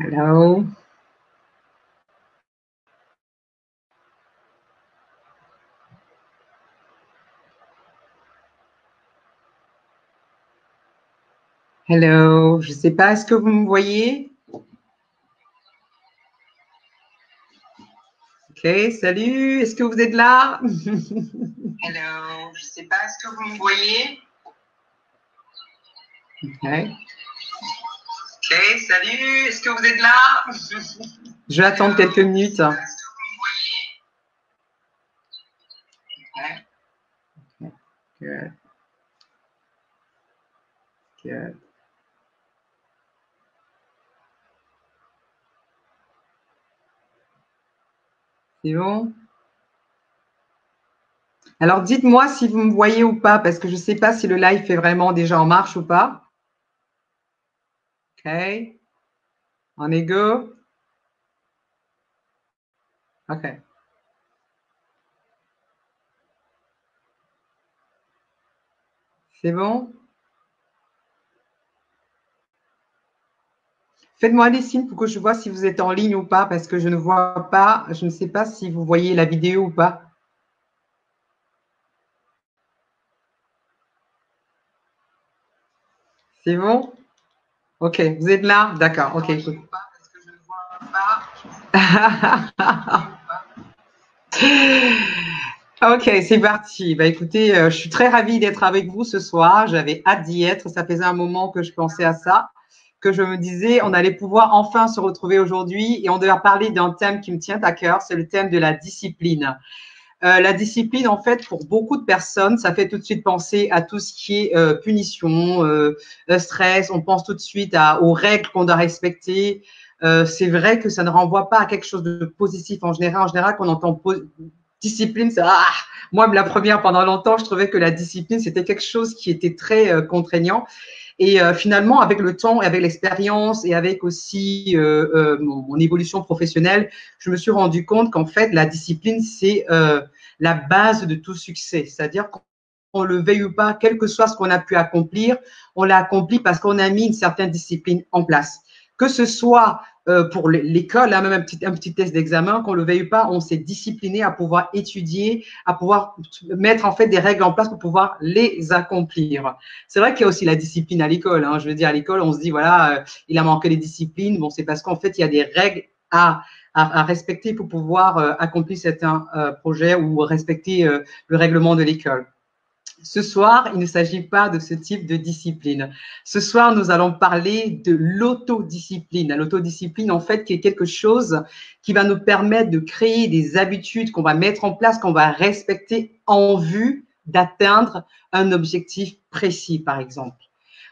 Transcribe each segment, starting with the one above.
Hello. Hello. Je ne sais pas, est-ce que vous me voyez? Ok, salut. Est-ce que vous êtes là? Hello. Je ne sais pas, est-ce que vous me voyez? Ok. Ok, salut. Est-ce que vous êtes là? Je vais attendre quelques minutes. Est-ce que vous me voyez? Ok. Good. Good. C'est bon? Alors, dites-moi si vous me voyez ou pas, parce que je ne sais pas si le live est vraiment déjà en marche ou pas. OK. On est go? OK. C'est bon? Faites-moi des signes pour que je vois si vous êtes en ligne ou pas, parce que je ne vois pas, je ne sais pas si vous voyez la vidéo ou pas. C'est bon? Ok, vous êtes là? D'accord, ok. Ok, c'est parti. Bah, écoutez, je suis très ravie d'être avec vous ce soir. J'avais hâte d'y être. Ça faisait un moment que je pensais à ça, que je me disais, on allait pouvoir enfin se retrouver aujourd'hui et on devait parler d'un thème qui me tient à cœur, c'est le thème de la discipline. La discipline, en fait, pour beaucoup de personnes, ça fait tout de suite penser à tout ce qui est punition, stress. On pense tout de suite aux règles qu'on doit respecter. C'est vrai que ça ne renvoie pas à quelque chose de positif en général. En général, quand on entend discipline, c'est moi, la première, pendant longtemps, je trouvais que la discipline, c'était quelque chose qui était très contraignant. Et finalement, avec le temps et avec l'expérience et avec aussi mon évolution professionnelle, je me suis rendu compte qu'en fait, la discipline, c'est la base de tout succès. C'est-à-dire qu'on le veuille ou pas, quel que soit ce qu'on a pu accomplir, on l'a accompli parce qu'on a mis une certaine discipline en place. Que ce soit pour l'école, hein, même un petit test d'examen, qu'on le veuille ou pas, on s'est discipliné à pouvoir étudier, à pouvoir mettre en fait des règles en place pour pouvoir les accomplir. C'est vrai qu'il y a aussi la discipline à l'école. Hein. Je veux dire, à l'école, on se dit, voilà, il a manqué les disciplines. Bon, c'est parce qu'en fait, il y a des règles à respecter pour pouvoir accomplir certains projets ou respecter le règlement de l'école. Ce soir, il ne s'agit pas de ce type de discipline. Ce soir, nous allons parler de l'autodiscipline. L'autodiscipline, en fait, qui est quelque chose qui va nous permettre de créer des habitudes qu'on va mettre en place, qu'on va respecter en vue d'atteindre un objectif précis, par exemple.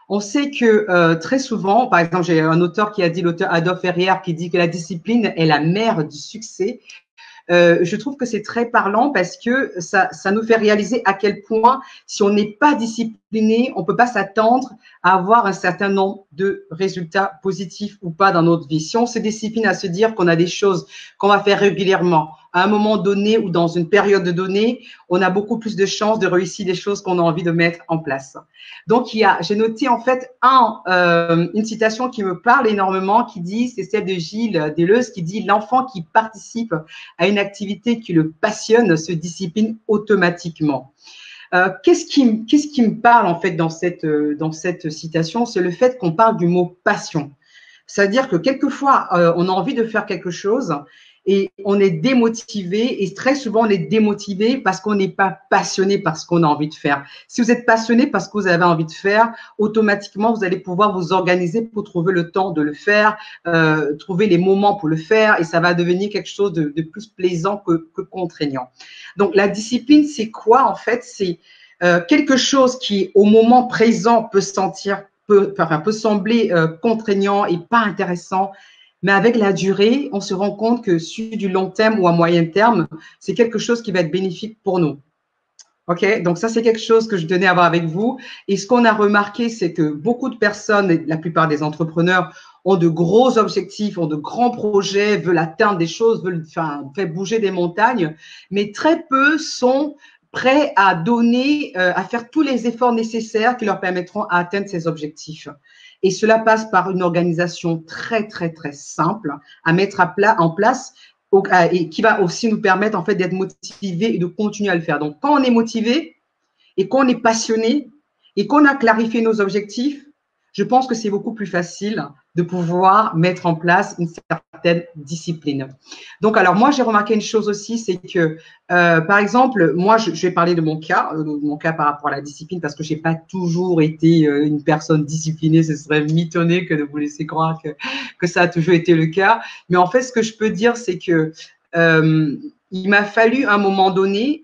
On sait que très souvent, par exemple, j'ai un auteur qui a dit, l'auteur Adolphe Ferrière, qui dit que la discipline est la mère du succès. Je trouve que c'est très parlant parce que ça nous fait réaliser à quel point, si on n'est pas discipliné, on ne peut pas s'attendre à avoir un certain nombre de résultats positifs ou pas dans notre vie. Si on se discipline à se dire qu'on a des choses qu'on va faire régulièrement, à un moment donné ou dans une période donnée, on a beaucoup plus de chances de réussir les choses qu'on a envie de mettre en place. Donc, j'ai noté en fait une citation qui me parle énormément, qui dit, c'est celle de Gilles Deleuze, qui dit: l'enfant qui participe à une activité qui le passionne se discipline automatiquement. Qu'est-ce qui me parle en fait dans cette citation? C'est le fait qu'on parle du mot passion. C'est-à-dire que quelquefois, on a envie de faire quelque chose et on est démotivé, et très souvent on est démotivé parce qu'on n'est pas passionné par ce qu'on a envie de faire. Si vous êtes passionné parce que vous avez envie de faire, automatiquement vous allez pouvoir vous organiser pour trouver le temps de le faire, trouver les moments pour le faire, et ça va devenir quelque chose de plus plaisant que contraignant. Donc la discipline, c'est quoi en fait? C'est quelque chose qui au moment présent peut sembler contraignant et pas intéressant, mais avec la durée, on se rend compte que sur du long terme ou à moyen terme, c'est quelque chose qui va être bénéfique pour nous. OK, donc ça, c'est quelque chose que je tenais à voir avec vous. Et ce qu'on a remarqué, c'est que beaucoup de personnes, la plupart des entrepreneurs, ont de gros objectifs, ont de grands projets, veulent atteindre des choses, veulent faire bouger des montagnes, mais très peu sont prêts à donner, à faire tous les efforts nécessaires qui leur permettront d'atteindre ces objectifs. Et cela passe par une organisation très, très, très simple à mettre en place et qui va aussi nous permettre en fait d'être motivés et de continuer à le faire. Donc, quand on est motivé et qu'on est passionné et qu'on a clarifié nos objectifs, je pense que c'est beaucoup plus facile de pouvoir mettre en place une certaine discipline. Donc, alors moi, j'ai remarqué une chose aussi, c'est que, par exemple, moi, je vais parler de mon cas par rapport à la discipline, parce que je n'ai pas toujours été une personne disciplinée. Ce serait mitonné que de vous laisser croire que ça a toujours été le cas. Mais en fait, ce que je peux dire, c'est que il m'a fallu à un moment donné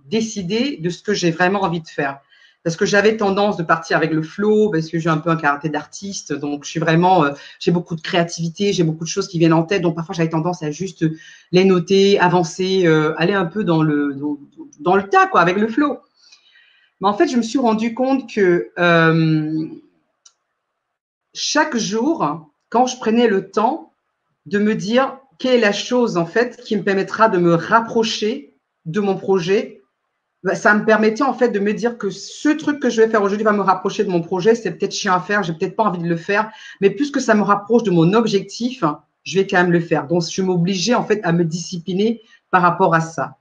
décider de ce que j'ai vraiment envie de faire. Parce que j'avais tendance de partir avec le flow, parce que j'ai un peu un caractère d'artiste, donc je suis vraiment, j'ai beaucoup de créativité, j'ai beaucoup de choses qui viennent en tête, donc parfois j'avais tendance à juste les noter, avancer, aller un peu dans le tas, quoi, avec le flow. Mais en fait, je me suis rendu compte que chaque jour, quand je prenais le temps de me dire quelle est la chose en fait qui me permettra de me rapprocher de mon projet, ça me permettait en fait de me dire que ce truc que je vais faire aujourd'hui va me rapprocher de mon projet. C'est peut-être chiant à faire, j'ai peut-être pas envie de le faire, mais puisque ça me rapproche de mon objectif, je vais quand même le faire. Donc, je m'obligeais en fait à me discipliner par rapport à ça.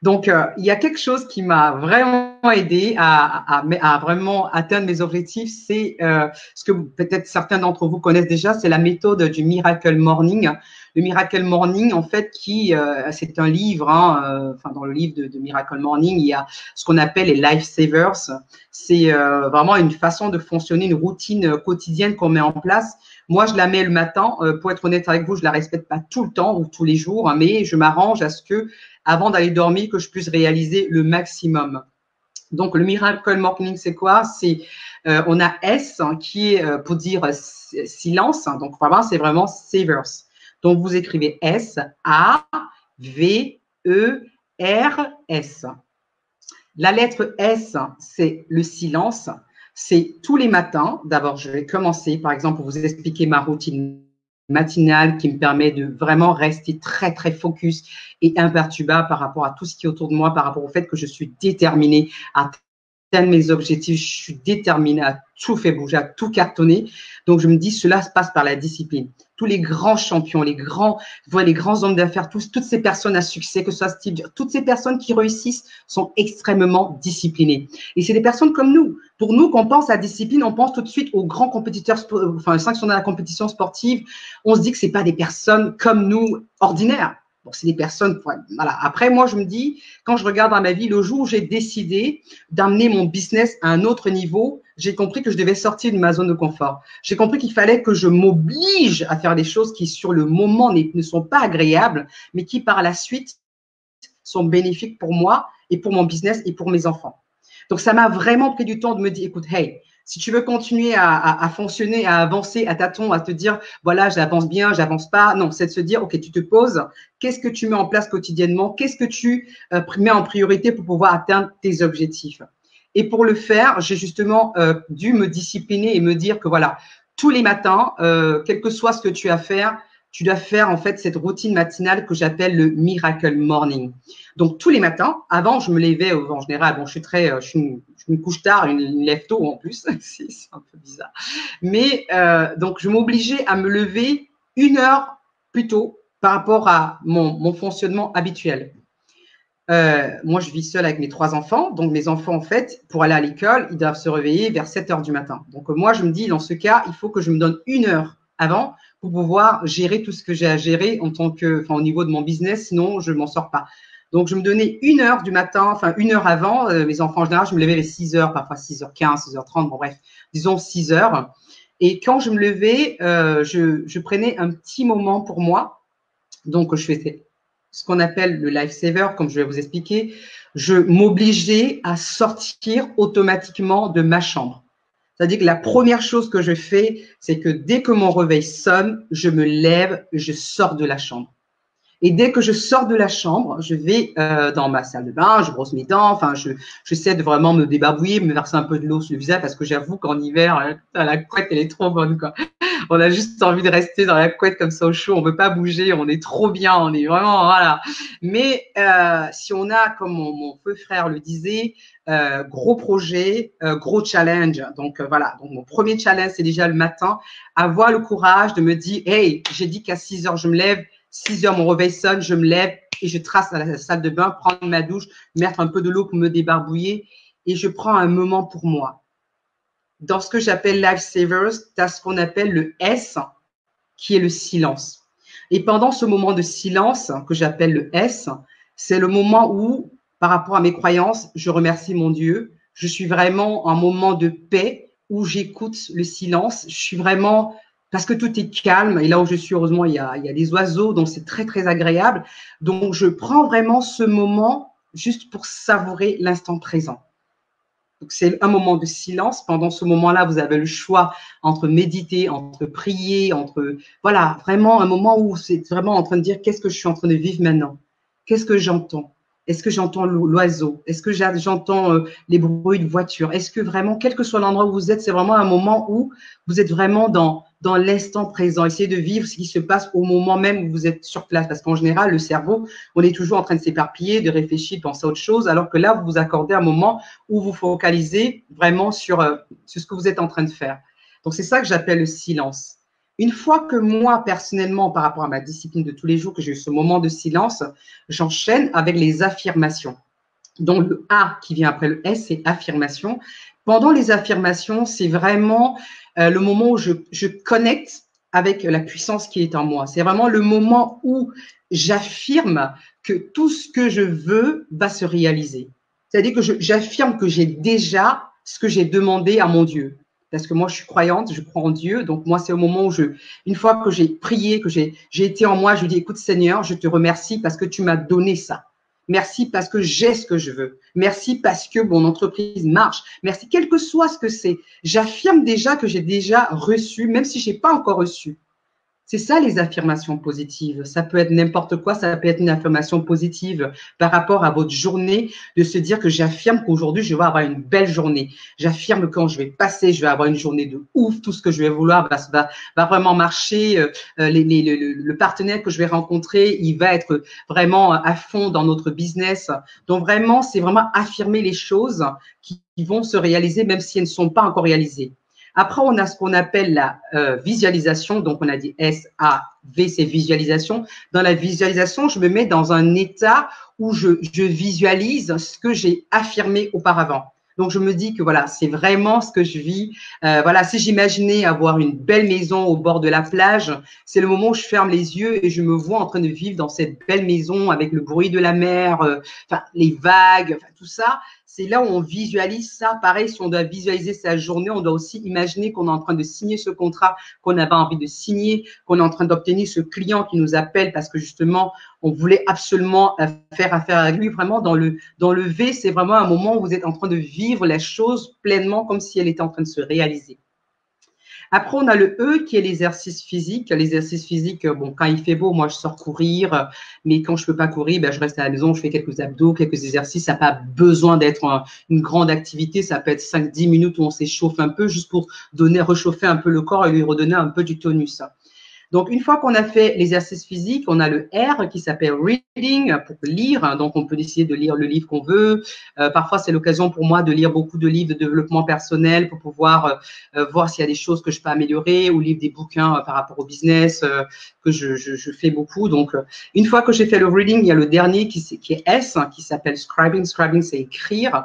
Donc, il y a quelque chose qui m'a vraiment aidé à vraiment atteindre mes objectifs. C'est ce que peut-être certains d'entre vous connaissent déjà, c'est la méthode du Miracle Morning. Le Miracle Morning, en fait, c'est un livre, enfin, dans le livre de Miracle Morning, il y a ce qu'on appelle les Life Savers. C'est vraiment une façon de fonctionner, une routine quotidienne qu'on met en place. Moi, je la mets le matin. Pour être honnête avec vous, je la respecte pas tout le temps ou tous les jours, mais je m'arrange à ce que, avant d'aller dormir, que je puisse réaliser le maximum. Donc, le Miracle Morning, c'est quoi? C'est on a S qui est pour dire silence. Donc, vraiment, c'est vraiment Savers. Donc, vous écrivez S-A-V-E-R-S. La lettre S, c'est le silence. C'est tous les matins. D'abord, je vais commencer, par exemple, pour vous expliquer ma routine matinale qui me permet de vraiment rester très, très focus et imperturbable par rapport à tout ce qui est autour de moi, par rapport au fait que je suis déterminée à atteindre mes objectifs, je suis déterminée à tout faire bouger, à tout cartonner. Donc, je me dis, cela se passe par la discipline. Tous les grands champions, les grands hommes d'affaires, toutes ces personnes à succès, que ce soit Steve, toutes ces personnes qui réussissent sont extrêmement disciplinées. Et c'est des personnes comme nous. Pour nous, quand on pense à discipline, on pense tout de suite aux grands compétiteurs, enfin, ceux qui sont dans la compétition sportive. On se dit que c'est pas des personnes comme nous, ordinaires. Bon, c'est des personnes, voilà. Après, moi, je me dis, quand je regarde dans ma vie, le jour où j'ai décidé d'amener mon business à un autre niveau, j'ai compris que je devais sortir de ma zone de confort. J'ai compris qu'il fallait que je m'oblige à faire des choses qui, sur le moment, ne sont pas agréables, mais qui, par la suite, sont bénéfiques pour moi et pour mon business et pour mes enfants. Donc, ça m'a vraiment pris du temps de me dire, écoute, hey, si tu veux continuer à fonctionner, à avancer, à tâtons, à te dire, voilà, j'avance bien, j'avance pas. Non, c'est de se dire, OK, tu te poses. Qu'est-ce que tu mets en place quotidiennement? Qu'est-ce que tu mets en priorité pour pouvoir atteindre tes objectifs? Et pour le faire, j'ai justement dû me discipliner et me dire que voilà, tous les matins, quel que soit ce que tu as à faire, tu dois faire en fait cette routine matinale que j'appelle le Miracle Morning. Donc tous les matins, avant je me levais en général, bon je me couche tard, une lève tôt en plus, c'est un peu bizarre. Mais donc je m'obligeais à me lever 1 heure plus tôt par rapport à mon fonctionnement habituel. Moi, je vis seule avec mes 3 enfants. Donc, mes enfants, en fait, pour aller à l'école, ils doivent se réveiller vers 7 heures du matin. Donc, moi, je me dis, dans ce cas, il faut que je me donne 1 heure avant pour pouvoir gérer tout ce que j'ai à gérer au niveau de mon business. Sinon, je ne m'en sors pas. Donc, je me donnais 1 heure du matin, enfin 1 heure avant. Mes enfants, en général, je me levais vers 6 heures, parfois 6h15, 6h30. Bon, bref, disons 6 heures. Et quand je me levais, je prenais un petit moment pour moi. Donc, je faisais ce qu'on appelle le life saver, comme je vais vous expliquer. Je m'obligeais à sortir automatiquement de ma chambre. C'est-à-dire que la première chose que je fais, c'est que dès que mon réveil sonne, je me lève, je sors de la chambre. Et dès que je sors de la chambre, je vais dans ma salle de bain, je brosse mes dents, enfin, j'essaie de vraiment me débarbouiller, me verser un peu de l'eau sur le visage parce que j'avoue qu'en hiver, la couette, elle est trop bonne, quoi. On a juste envie de rester dans la couette comme ça au chaud. On veut pas bouger. On est trop bien. On est vraiment, voilà. Mais si on a, comme mon feu frère le disait, gros projet, gros challenge. Donc voilà. Donc mon premier challenge, c'est déjà le matin, avoir le courage de me dire, hey, j'ai dit qu'à 6 heures je me lève. 6 heures mon réveil sonne, je me lève et je trace à la salle de bain, prendre ma douche, mettre un peu de l'eau pour me débarbouiller et je prends un moment pour moi. Dans ce que j'appelle Lifesavers, tu as ce qu'on appelle le S, qui est le silence. Et pendant ce moment de silence, que j'appelle le S, c'est le moment où, par rapport à mes croyances, je remercie mon Dieu. Je suis vraiment en moment de paix où j'écoute le silence. Je suis vraiment, parce que tout est calme. Et là où je suis, heureusement, il y a des oiseaux, donc c'est très, très agréable. Donc, je prends vraiment ce moment juste pour savourer l'instant présent. Donc, c'est un moment de silence. Pendant ce moment-là, vous avez le choix entre méditer, entre prier, entre… Voilà, vraiment un moment où c'est vraiment en train de dire qu'est-ce que je suis en train de vivre maintenant? Qu'est-ce que j'entends? Est-ce que j'entends l'oiseau? Est-ce que j'entends les bruits de voiture? Est-ce que vraiment, quel que soit l'endroit où vous êtes, c'est vraiment un moment où vous êtes vraiment dans l'instant présent. Essayez de vivre ce qui se passe au moment même où vous êtes sur place. Parce qu'en général, le cerveau, on est toujours en train de s'éparpiller, de réfléchir, de penser à autre chose, alors que là, vous vous accordez un moment où vous focalisez vraiment sur ce que vous êtes en train de faire. Donc, c'est ça que j'appelle le silence. Une fois que moi, personnellement, par rapport à ma discipline de tous les jours, que j'ai eu ce moment de silence, j'enchaîne avec les affirmations. Donc, le A qui vient après le S, c'est affirmation. Pendant les affirmations, c'est vraiment le moment où je connecte avec la puissance qui est en moi. C'est vraiment le moment où j'affirme que tout ce que je veux va se réaliser. C'est-à-dire que j'affirme que j'ai déjà ce que j'ai demandé à mon Dieu. Parce que moi, je suis croyante, je crois en Dieu. Donc, moi, c'est au moment où une fois que j'ai prié, que j'ai été en moi, je dis, écoute, Seigneur, je te remercie parce que tu m'as donné ça. Merci parce que j'ai ce que je veux. Merci parce que mon entreprise marche. Merci, quel que soit ce que c'est. J'affirme déjà que j'ai déjà reçu, même si je n'ai pas encore reçu. C'est ça les affirmations positives. Ça peut être n'importe quoi, ça peut être une affirmation positive par rapport à votre journée, de se dire que j'affirme qu'aujourd'hui, je vais avoir une belle journée. J'affirme que quand je vais passer, je vais avoir une journée de ouf, tout ce que je vais vouloir va vraiment marcher. Le partenaire que je vais rencontrer, il va être vraiment à fond dans notre business. Donc vraiment, c'est vraiment affirmer les choses qui vont se réaliser, même si elles ne sont pas encore réalisées. Après, on a ce qu'on appelle la visualisation. Donc, on a dit S-A-V, c'est visualisation. Dans la visualisation, je me mets dans un état où je visualise ce que j'ai affirmé auparavant. Donc, je me dis que voilà, c'est vraiment ce que je vis. Voilà, si j'imaginais avoir une belle maison au bord de la plage, c'est le moment où je ferme les yeux et je me vois en train de vivre dans cette belle maison avec le bruit de la mer, les vagues, tout ça. C'est là où on visualise ça. Pareil, si on doit visualiser sa journée, on doit aussi imaginer qu'on est en train de signer ce contrat qu'on avait envie de signer, qu'on est en train d'obtenir ce client qui nous appelle parce que justement, on voulait absolument faire affaire avec lui. Vraiment, dans le V, c'est vraiment un moment où vous êtes en train de vivre la chose pleinement comme si elle était en train de se réaliser. Après, on a le E qui est l'exercice physique. L'exercice physique, bon, quand il fait beau, moi, je sors courir. Mais quand je peux pas courir, ben, je reste à la maison, je fais quelques abdos, quelques exercices. Ça n'a pas besoin d'être une grande activité. Ça peut être 5-10 minutes où on s'échauffe un peu juste pour réchauffer un peu le corps et lui redonner un peu du tonus. Donc, une fois qu'on a fait l'exercice physique, on a le R qui s'appelle reading pour lire. Donc, on peut décider de lire le livre qu'on veut. Parfois, c'est l'occasion pour moi de lire beaucoup de livres de développement personnel pour pouvoir voir s'il y a des choses que je peux améliorer ou lire des bouquins par rapport au business que je fais beaucoup. Donc, une fois que j'ai fait le reading, il y a le dernier qui est S, qui s'appelle scribing. Scribing, c'est écrire.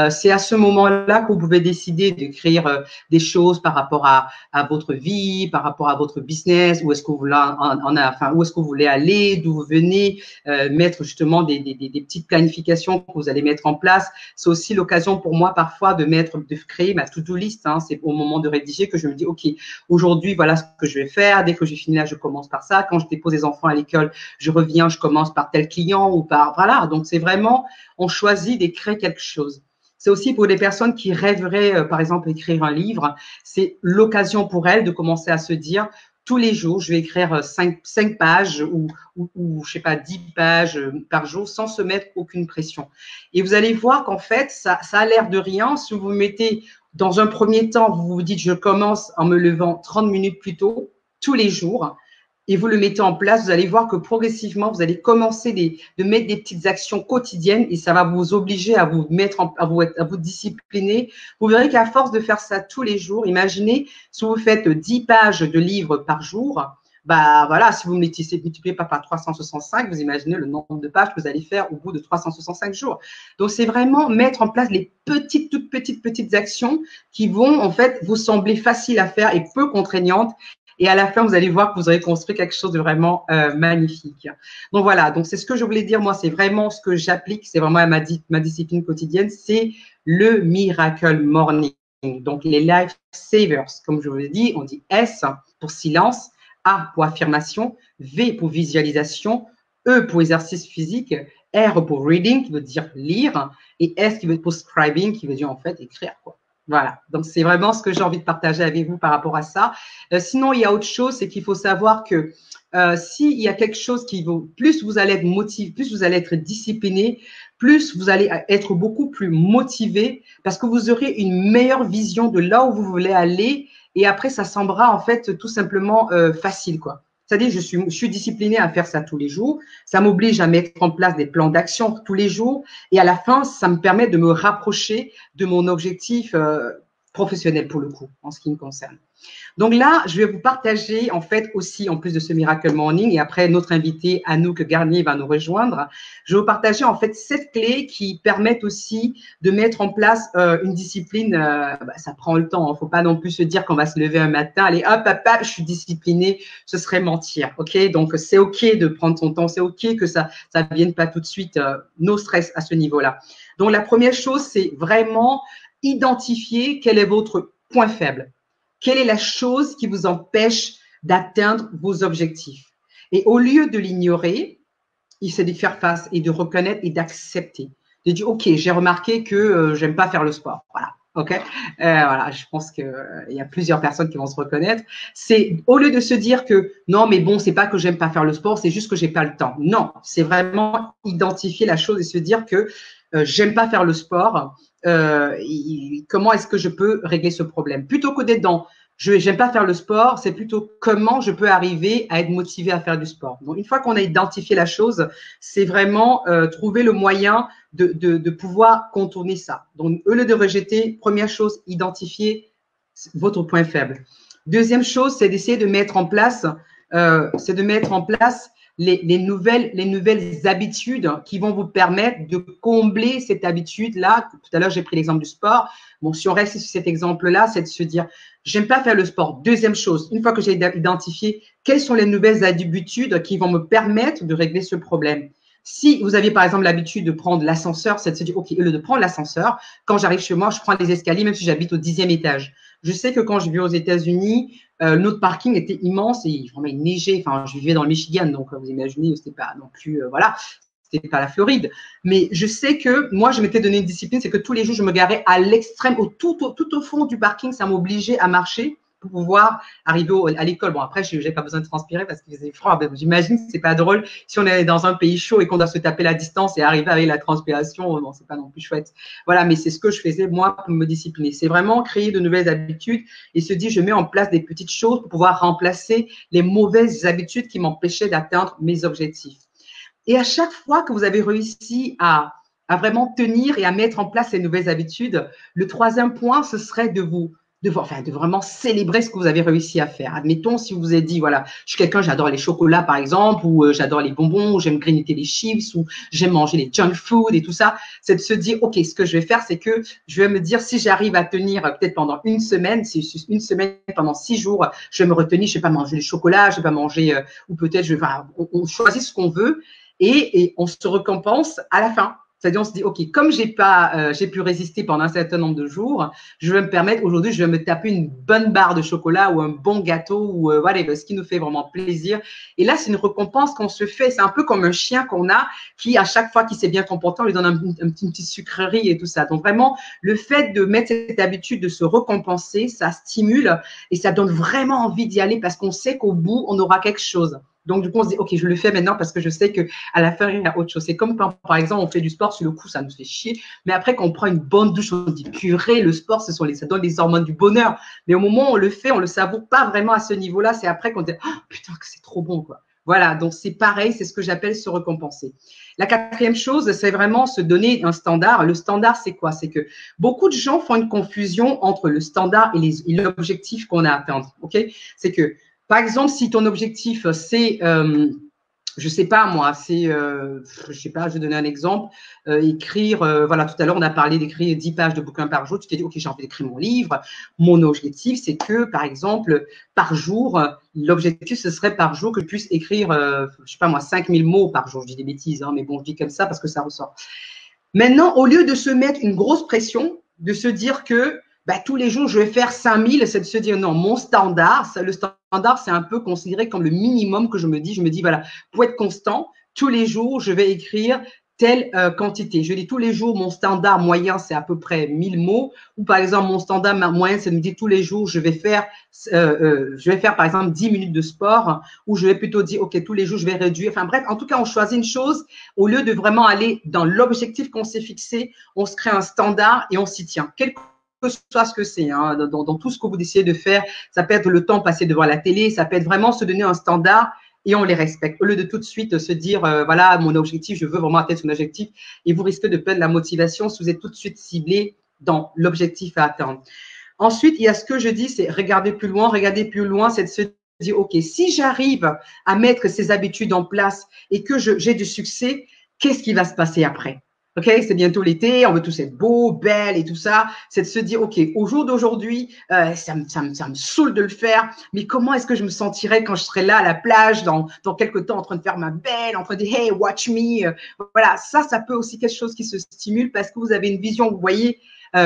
C'est à ce moment-là que vous pouvez décider d'écrire des choses par rapport à votre vie, par rapport à votre business, où est-ce que vous voulez, où est-ce que vous voulez aller, d'où vous venez, mettre justement des petites planifications que vous allez mettre en place. C'est aussi l'occasion pour moi parfois de créer ma to-do list. C'est au moment de rédiger que je me dis, OK, aujourd'hui, voilà ce que je vais faire. Dès que j'ai fini là, je commence par ça. Quand je dépose les enfants à l'école, je reviens, je commence par tel client ou par, voilà. Donc, c'est vraiment, on choisit d'écrire quelque chose. C'est aussi pour les personnes qui rêveraient, par exemple, écrire un livre. C'est l'occasion pour elles de commencer à se dire, tous les jours, je vais écrire 5 pages ou je sais pas, 10 pages par jour sans se mettre aucune pression. Et vous allez voir qu'en fait, ça a l'air de rien. Si vous vous mettez dans un premier temps, vous vous dites, je commence en me levant 30 minutes plus tôt, tous les jours, et vous le mettez en place, vous allez voir que progressivement, vous allez commencer de mettre des petites actions quotidiennes et ça va vous obliger à vous mettre, à vous discipliner. Vous verrez qu'à force de faire ça tous les jours, imaginez si vous faites 10 pages de livres par jour, bah voilà, si vous multipliez pas par 365, vous imaginez le nombre de pages que vous allez faire au bout de 365 jours. Donc, c'est vraiment mettre en place les toutes petites actions qui vont en fait vous sembler faciles à faire et peu contraignantes. Et à la fin, vous allez voir que vous avez construit quelque chose de vraiment magnifique. Donc voilà, donc c'est ce que je voulais dire. Moi, c'est vraiment ce que j'applique. C'est vraiment ma discipline quotidienne. C'est le Miracle Morning. Donc les Life Savers, comme je vous l'ai dit, on dit S pour silence, A pour affirmation, V pour visualisation, E pour exercice physique, R pour reading, qui veut dire lire, et S qui veut pour scribing, qui veut dire en fait écrire, quoi. Voilà, donc c'est vraiment ce que j'ai envie de partager avec vous par rapport à ça. Sinon, il y a autre chose, c'est qu'il faut savoir que s'il y a quelque chose qui vous, plus vous allez être motivé, plus vous allez être discipliné, plus vous allez être beaucoup plus motivé parce que vous aurez une meilleure vision de là où vous voulez aller et après, ça semblera en fait tout simplement facile, quoi. C'est-à-dire, je suis disciplinée à faire ça tous les jours. Ça m'oblige à mettre en place des plans d'action tous les jours. Et à la fin, ça me permet de me rapprocher de mon objectif professionnel pour le coup, en ce qui me concerne. Donc là, je vais vous partager en fait aussi, en plus de ce Miracle Morning, et après notre invité Anouk Garnier va nous rejoindre, je vais vous partager en fait 7 clés qui permettent aussi de mettre en place une discipline. Ça prend le temps, il ne faut pas non plus se dire qu'on va se lever un matin, allez hop, papa, je suis disciplinée, ce serait mentir, ok? Donc c'est ok de prendre son temps, c'est ok que ça ne vienne pas tout de suite, no stress à ce niveau-là. Donc la première chose, c'est vraiment identifier quel est votre point faible. Quelle est la chose qui vous empêche d'atteindre vos objectifs? Et au lieu de l'ignorer, il s'est de faire face et de reconnaître et d'accepter. De dire, OK, j'ai remarqué que j'aime pas faire le sport. Voilà. OK. Voilà, je pense qu'il y a plusieurs personnes qui vont se reconnaître. C'est au lieu de se dire que non, mais bon, c'est pas que j'aime pas faire le sport, c'est juste que j'ai pas le temps. Non, c'est vraiment identifier la chose et se dire que j'aime pas faire le sport. Comment est-ce que je peux régler ce problème? Plutôt que d'être dans je n'aime pas faire le sport, c'est plutôt comment je peux arriver à être motivé à faire du sport. Donc, une fois qu'on a identifié la chose, c'est vraiment trouver le moyen de pouvoir contourner ça. Donc, au lieu de rejeter, première chose, identifier votre point faible. Deuxième chose, c'est d'essayer de mettre en place, les nouvelles habitudes qui vont vous permettre de combler cette habitude-là. Tout à l'heure, j'ai pris l'exemple du sport. Bon, si on reste sur cet exemple-là, c'est de se dire, j'aime pas faire le sport. Deuxième chose, une fois que j'ai identifié quelles sont les nouvelles habitudes qui vont me permettre de régler ce problème. Si vous aviez par exemple l'habitude de prendre l'ascenseur, c'est de se dire, OK, au lieu de prendre l'ascenseur, quand j'arrive chez moi, je prends les escaliers, même si j'habite au 10e étage. Je sais que quand je vivais aux États-Unis, notre parking était immense et vraiment il neigeait. Enfin, je vivais dans le Michigan, donc vous imaginez, c'était pas non plus, voilà, c'était pas la Floride. Mais je sais que moi, je m'étais donné une discipline, c'est que tous les jours, je me garais à l'extrême, tout au fond du parking, ça m'obligeait à marcher pour pouvoir arriver à l'école. Bon, après, je n'ai pas besoin de transpirer parce qu'il faisait froid. J'imagine que c'est pas drôle si on est dans un pays chaud et qu'on doit se taper la distance et arriver avec la transpiration. Bon, c'est pas non plus chouette. Voilà, mais c'est ce que je faisais, moi, pour me discipliner. C'est vraiment créer de nouvelles habitudes et se dire, je mets en place des petites choses pour pouvoir remplacer les mauvaises habitudes qui m'empêchaient d'atteindre mes objectifs. Et à chaque fois que vous avez réussi à vraiment tenir et à mettre en place ces nouvelles habitudes, le troisième point, ce serait de vraiment célébrer ce que vous avez réussi à faire. Admettons, si vous vous êtes dit, voilà, je suis quelqu'un, j'adore les chocolats, par exemple, ou j'adore les bonbons, ou j'aime grignoter les chips, ou j'aime manger les junk food et tout ça, c'est de se dire, OK, ce que je vais faire, c'est que je vais me dire, si j'arrive à tenir peut-être pendant une semaine, pendant 6 jours, je vais me retenir, je ne vais pas manger les chocolats, je ne vais pas manger, ou peut-être, on choisit ce qu'on veut et on se récompense à la fin. C'est-à-dire, on se dit, OK, comme j'ai pu résister pendant un certain nombre de jours, je vais me permettre, aujourd'hui, je vais me taper une bonne barre de chocolat ou un bon gâteau ou voilà, ce qui nous fait vraiment plaisir. Et là, c'est une récompense qu'on se fait. C'est un peu comme un chien qu'on a qui, à chaque fois qu'il s'est bien comporté, on lui donne une petite sucrerie et tout ça. Donc, vraiment, le fait de mettre cette habitude de se récompenser, ça stimule et ça donne vraiment envie d'y aller parce qu'on sait qu'au bout, on aura quelque chose. Donc, du coup, on se dit, OK, je le fais maintenant parce que je sais qu'à la fin, il y a autre chose. C'est comme quand, par exemple, on fait du sport, sur le coup, ça nous fait chier. Mais après, quand on prend une bonne douche, on dit, purée, le sport, ça donne les hormones du bonheur. Mais au moment où on le fait, on ne le savoure pas vraiment à ce niveau-là. C'est après qu'on dit, oh, putain, que c'est trop bon, quoi. Voilà, donc c'est pareil, c'est ce que j'appelle se récompenser. La quatrième chose, c'est vraiment se donner un standard. Le standard, c'est quoi? C'est que beaucoup de gens font une confusion entre le standard et l'objectif qu'on a à atteindre. OK? C'est que, par exemple, si ton objectif, c'est, je sais pas moi, c'est, je sais pas, je vais donner un exemple, écrire, voilà, tout à l'heure, on a parlé d'écrire 10 pages de bouquin par jour. Tu t'es dit, OK, j'ai envie d'écrire mon livre. Mon objectif, c'est que, par exemple, par jour, l'objectif, ce serait par jour que je puisse écrire, je sais pas moi, 5000 mots par jour. Je dis des bêtises, hein, mais bon, je dis comme ça parce que ça ressort. Maintenant, au lieu de se mettre une grosse pression, de se dire que bah, tous les jours, je vais faire 5000, c'est de se dire non, mon standard, le standard, c'est un peu considéré comme le minimum que je me dis. Je me dis, voilà, pour être constant, tous les jours, je vais écrire telle quantité. Je dis tous les jours, mon standard moyen, c'est à peu près 1000 mots. Ou par exemple, mon standard moyen, c'est de me dire tous les jours, je vais faire par exemple 10 minutes de sport. Ou je vais plutôt dire, OK, tous les jours, je vais réduire. Enfin bref, en tout cas, on choisit une chose. Au lieu de vraiment aller dans l'objectif qu'on s'est fixé, on se crée un standard et on s'y tient. Quel que soit ce que c'est, hein, dans tout ce que vous décidez de faire, ça peut être le temps passé devant la télé, ça peut être vraiment se donner un standard et on les respecte. Au lieu de tout de suite se dire, voilà, mon objectif, je veux vraiment atteindre son objectif, et vous risquez de perdre la motivation si vous êtes tout de suite ciblé dans l'objectif à atteindre. Ensuite, il y a ce que je dis, c'est regarder plus loin. Regarder plus loin, c'est de se dire, OK, si j'arrive à mettre ces habitudes en place et que j'ai du succès, qu'est-ce qui va se passer après? OK, c'est bientôt l'été, on veut tous être beaux, belles et tout ça. C'est de se dire, OK, au jour d'aujourd'hui, ça me saoule de le faire, mais comment est-ce que je me sentirais quand je serai là à la plage dans quelques temps en train de faire ma belle, en train de dire, hey, watch me. Voilà, ça peut aussi quelque chose qui se stimule parce que vous avez une vision, vous voyez,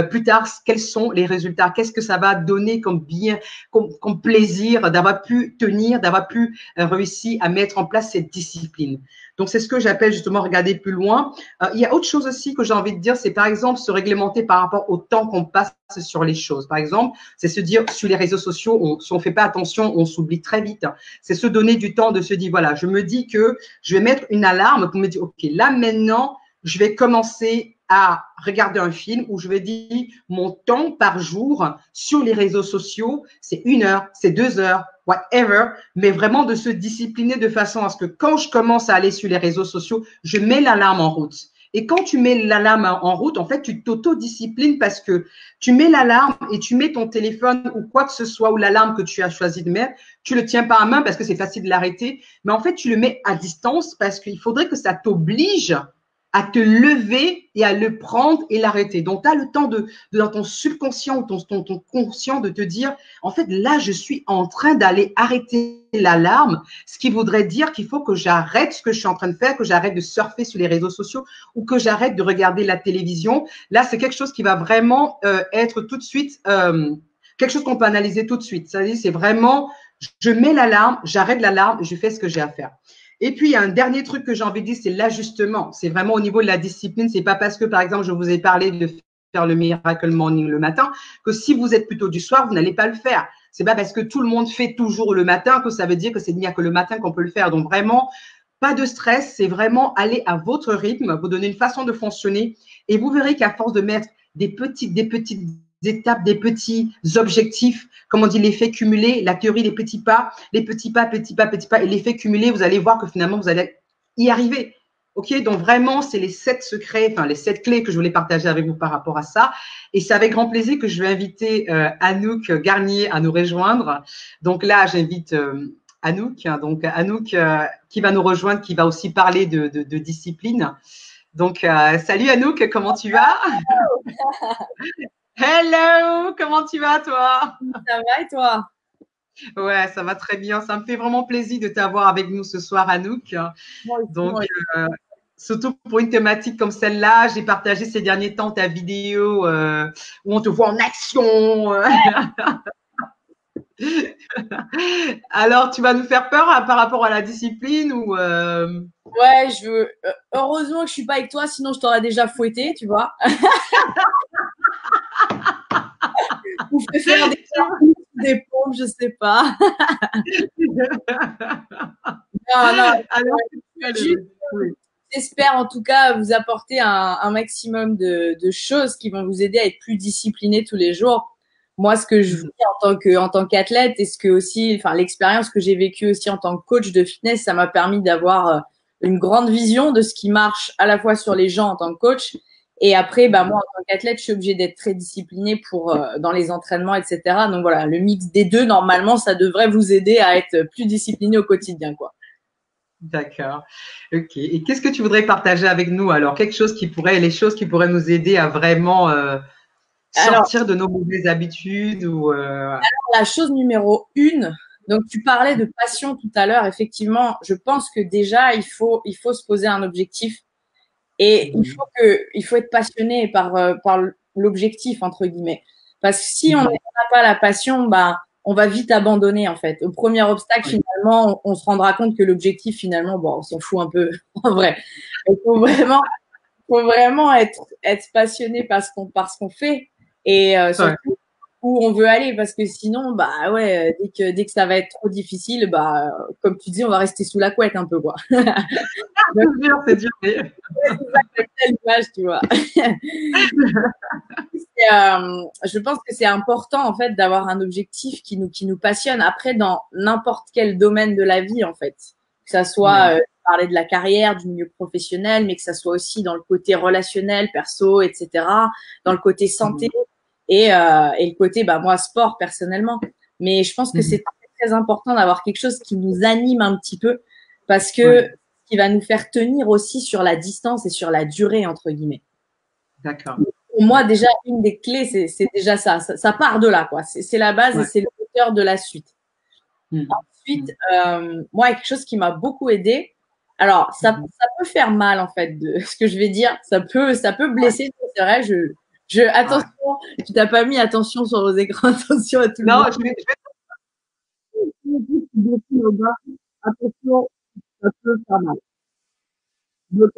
plus tard, quels sont les résultats? Qu'est-ce que ça va donner comme bien, comme plaisir d'avoir pu tenir, d'avoir pu réussir à mettre en place cette discipline? Donc, c'est ce que j'appelle justement regarder plus loin. Il y a autre chose aussi que j'ai envie de dire, c'est par exemple se réglementer par rapport au temps qu'on passe sur les choses. Par exemple, c'est se dire sur les réseaux sociaux, si on ne fait pas attention, on s'oublie très vite. C'est se donner du temps de se dire, voilà, je me dis que je vais mettre une alarme pour me dire, OK, là maintenant, je vais commencer à regarder un film où je vais dire mon temps par jour sur les réseaux sociaux, c'est 1 heure, c'est 2 heures, whatever, mais vraiment de se discipliner de façon à ce que quand je commence à aller sur les réseaux sociaux, je mets l'alarme en route. Et quand tu mets l'alarme en route, en fait, tu t'auto-disciplines parce que tu mets l'alarme et tu mets ton téléphone ou quoi que ce soit, ou l'alarme que tu as choisi de mettre, tu le tiens pas à main parce que c'est facile de l'arrêter, mais en fait, tu le mets à distance parce qu'il faudrait que ça t'oblige à te lever et à le prendre et l'arrêter. Donc, tu as le temps dans ton subconscient ou ton conscient de te dire, en fait, là, je suis en train d'aller arrêter l'alarme, ce qui voudrait dire qu'il faut que j'arrête ce que je suis en train de faire, que j'arrête de surfer sur les réseaux sociaux ou que j'arrête de regarder la télévision. Là, c'est quelque chose qui va vraiment être tout de suite, quelque chose qu'on peut analyser tout de suite. C'est-à-dire, c'est vraiment, je mets l'alarme, j'arrête l'alarme, je fais ce que j'ai à faire. Et puis, il y a un dernier truc que j'ai envie de dire, c'est l'ajustement. C'est vraiment au niveau de la discipline. C'est pas parce que, par exemple, je vous ai parlé de faire le miracle morning le matin que si vous êtes plutôt du soir, vous n'allez pas le faire. C'est pas parce que tout le monde fait toujours le matin que ça veut dire que c'est bien que le matin qu'on peut le faire. Donc, vraiment, pas de stress. C'est vraiment aller à votre rythme, vous donner une façon de fonctionner et vous verrez qu'à force de mettre des petites étapes, des petits objectifs, comme on dit, l'effet cumulé, la théorie des petits pas, les petits pas, petits pas, petits pas, et l'effet cumulé, vous allez voir que finalement, vous allez y arriver. OK, donc vraiment, c'est les 7 secrets, enfin les 7 clés que je voulais partager avec vous par rapport à ça. Et c'est avec grand plaisir que je vais inviter Anouk Garnier à nous rejoindre. Donc là, j'invite Anouk, donc Anouk qui va nous rejoindre, qui va aussi parler de discipline. Donc, salut Anouk, comment tu vas? Hello, comment tu vas toi? Ça va et toi? Ouais, ça va très bien. Ça me fait vraiment plaisir de t'avoir avec nous ce soir, Anouk. Moi aussi, Donc, moi aussi. Surtout pour une thématique comme celle-là, j'ai partagé ces derniers temps ta vidéo où on te voit en action. Alors, tu vas nous faire peur par rapport à la discipline ou Ouais, heureusement que je suis pas avec toi, sinon je t'aurais déjà fouetté, tu vois. Ou fait faire des pompes, je sais pas. Non, non. Alors, J'espère en tout cas vous apporter un maximum de choses qui vont vous aider à être plus discipliné tous les jours. Moi, ce que je vous dis en tant qu'athlète et ce que aussi, enfin, l'expérience que j'ai vécue aussi en tant que coach de fitness, ça m'a permis d'avoir une grande vision de ce qui marche à la fois sur les gens en tant que coach et après, bah, moi, en tant qu'athlète, je suis obligée d'être très disciplinée pour, dans les entraînements, etc. Donc voilà, le mix des deux, normalement, ça devrait vous aider à être plus discipliné au quotidien, quoi. D'accord. Ok. Et qu'est-ce que tu voudrais partager avec nous alors? Les choses qui pourraient nous aider à vraiment Alors, sortir de nos mauvaises habitudes ou la chose numéro une, donc tu parlais de passion tout à l'heure. Effectivement, je pense que déjà il faut se poser un objectif et il faut être passionné par l'objectif entre guillemets. Parce que si on n'a pas la passion, bah on va vite abandonner en fait. Au premier obstacle, finalement, on se rendra compte que l'objectif finalement, bon, on s'en fout un peu en vrai. Il faut vraiment être passionné par ce qu'on fait et surtout où on veut aller parce que sinon bah ouais dès que ça va être trop difficile bah comme tu dis on va rester sous la couette un peu quoi. c'est dur, mais C'est telle image, tu vois. Je pense que c'est important en fait d'avoir un objectif qui nous passionne après dans n'importe quel domaine de la vie en fait, que ça soit parler de la carrière, du milieu professionnel, mais que ça soit aussi dans le côté relationnel, perso, etc., dans le côté santé et le côté bah moi sport personnellement. Mais je pense que c'est très, très important d'avoir quelque chose qui nous anime un petit peu parce que qui va nous faire tenir aussi sur la distance et sur la durée entre guillemets. D'accord. Pour moi, déjà, une des clés, c'est déjà ça. Ça part de là, quoi. C'est la base et c'est le moteur de la suite. Ensuite, moi, quelque chose qui m'a beaucoup aidé. Alors, ça peut faire mal, en fait, de ce que je vais dire. Ça peut blesser. C'est vrai, attention, tu t'as pas mis attention sur vos écrans, attention à tout le monde. Non, Attention, ça peut faire mal. Donc,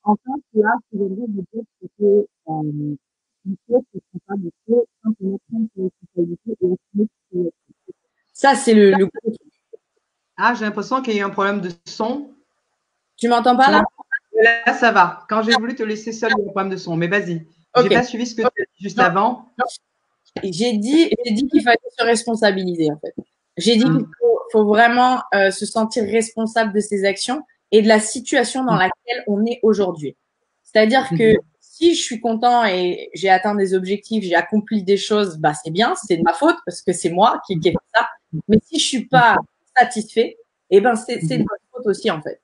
en fait, là, ce que j'aimerais vous dire, c'est que il faut que ce soit de fait simplement prendre ses responsabilités et assumer que ça, c'est le gros truc. Ah, j'ai l'impression qu'il y a eu un problème de son. Tu m'entends pas là? Là, ça va. Quand j'ai voulu te laisser seul, il y a un problème de son. Mais vas-y. J'ai pas suivi ce que tu as dit juste avant. J'ai dit qu'il fallait se responsabiliser, en fait. J'ai dit qu'il faut vraiment se sentir responsable de ses actions et de la situation dans laquelle on est aujourd'hui. C'est-à-dire que si je suis content et j'ai atteint des objectifs, j'ai accompli des choses, bah c'est bien, c'est de ma faute parce que c'est moi qui ai fait ça. Mais si je suis pas satisfait, eh ben c'est de ma faute aussi en fait.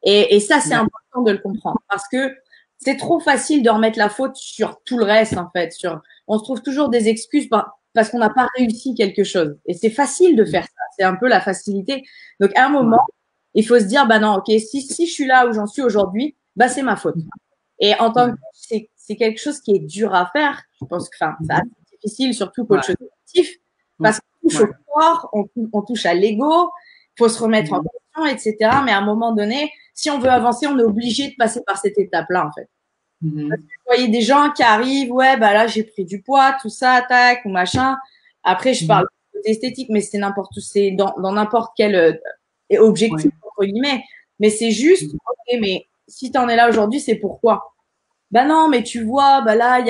Et ça c'est important de le comprendre parce que c'est trop facile de remettre la faute sur tout le reste en fait. On se trouve toujours des excuses parce qu'on n'a pas réussi quelque chose. Et c'est facile de faire ça. C'est un peu la facilité. Donc à un moment, il faut se dire bah non, ok, si je suis là où j'en suis aujourd'hui, bah c'est ma faute. Et en tant que c'est quelque chose qui est dur à faire. Je pense que c'est assez difficile, surtout coach sportif, parce qu'on touche au corps, on touche à l'ego, il faut se remettre en question, etc. Mais à un moment donné, si on veut avancer, on est obligé de passer par cette étape-là, en fait. Parce que vous voyez des gens qui arrivent, ouais, bah là, j'ai pris du poids, tout ça, tac, ou machin. Après, je parle de côté esthétique, mais c'est dans n'importe quel objectif, entre guillemets. Mais c'est juste, ok, mais si t'en es là aujourd'hui, c'est pourquoi? Bah non, mais tu vois, bah là,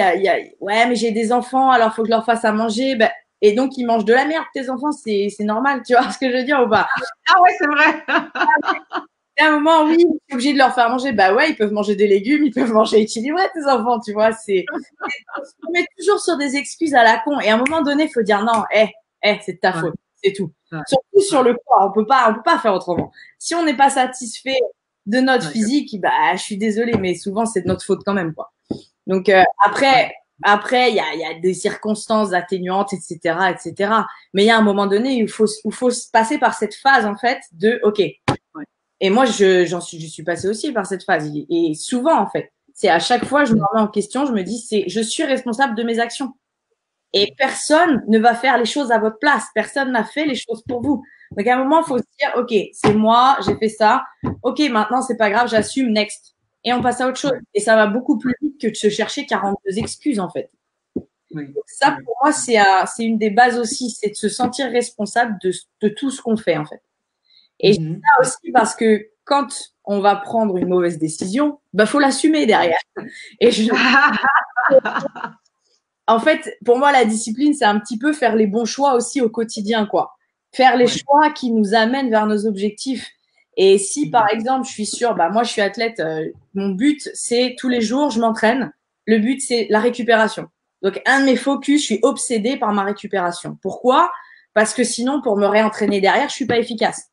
ouais, mais j'ai des enfants, alors faut que je leur fasse à manger. Bah, et donc, ils mangent de la merde, tes enfants, c'est normal, tu vois ce que je veux dire ou pas? Ah ouais, c'est vrai. Et à un moment, oui, je suis obligée de leur faire manger. Bah ouais, ils peuvent manger des légumes, ils peuvent manger équilibré, tes enfants, tu vois. On met toujours sur des excuses à la con. Et à un moment donné, il faut dire non, c'est de ta faute, c'est tout. Surtout sur le corps, on peut pas faire autrement. Si on n'est pas satisfait de notre physique, bah, je suis désolée, mais souvent, c'est de notre faute quand même, quoi. Donc, après, il y a des circonstances atténuantes, etc., etc. Mais il y a un moment donné, il faut passer par cette phase, en fait, de, OK. Et moi, je suis passée aussi par cette phase. Et souvent, en fait, c'est à chaque fois, je me remets en question, je me dis, je suis responsable de mes actions. Et personne ne va faire les choses à votre place. Personne n'a fait les choses pour vous. Donc, à un moment, il faut se dire, OK, c'est moi, j'ai fait ça. OK, maintenant, c'est pas grave, j'assume, next. Et on passe à autre chose. Et ça va beaucoup plus vite que de se chercher 42 excuses, en fait. Oui. Donc ça, pour moi, c'est une des bases aussi, c'est de se sentir responsable de tout ce qu'on fait, en fait. Et je dis ça aussi parce que quand on va prendre une mauvaise décision, bah, faut l'assumer derrière. Et en fait, pour moi, la discipline, c'est un petit peu faire les bons choix aussi au quotidien, quoi. Faire les choix qui nous amènent vers nos objectifs. Et si, par exemple, je suis sûre, bah, moi, je suis athlète, mon but, c'est tous les jours, je m'entraîne. Le but, c'est la récupération. Donc, un de mes focus, je suis obsédée par ma récupération. Pourquoi? Parce que sinon, pour me réentraîner derrière, je suis pas efficace.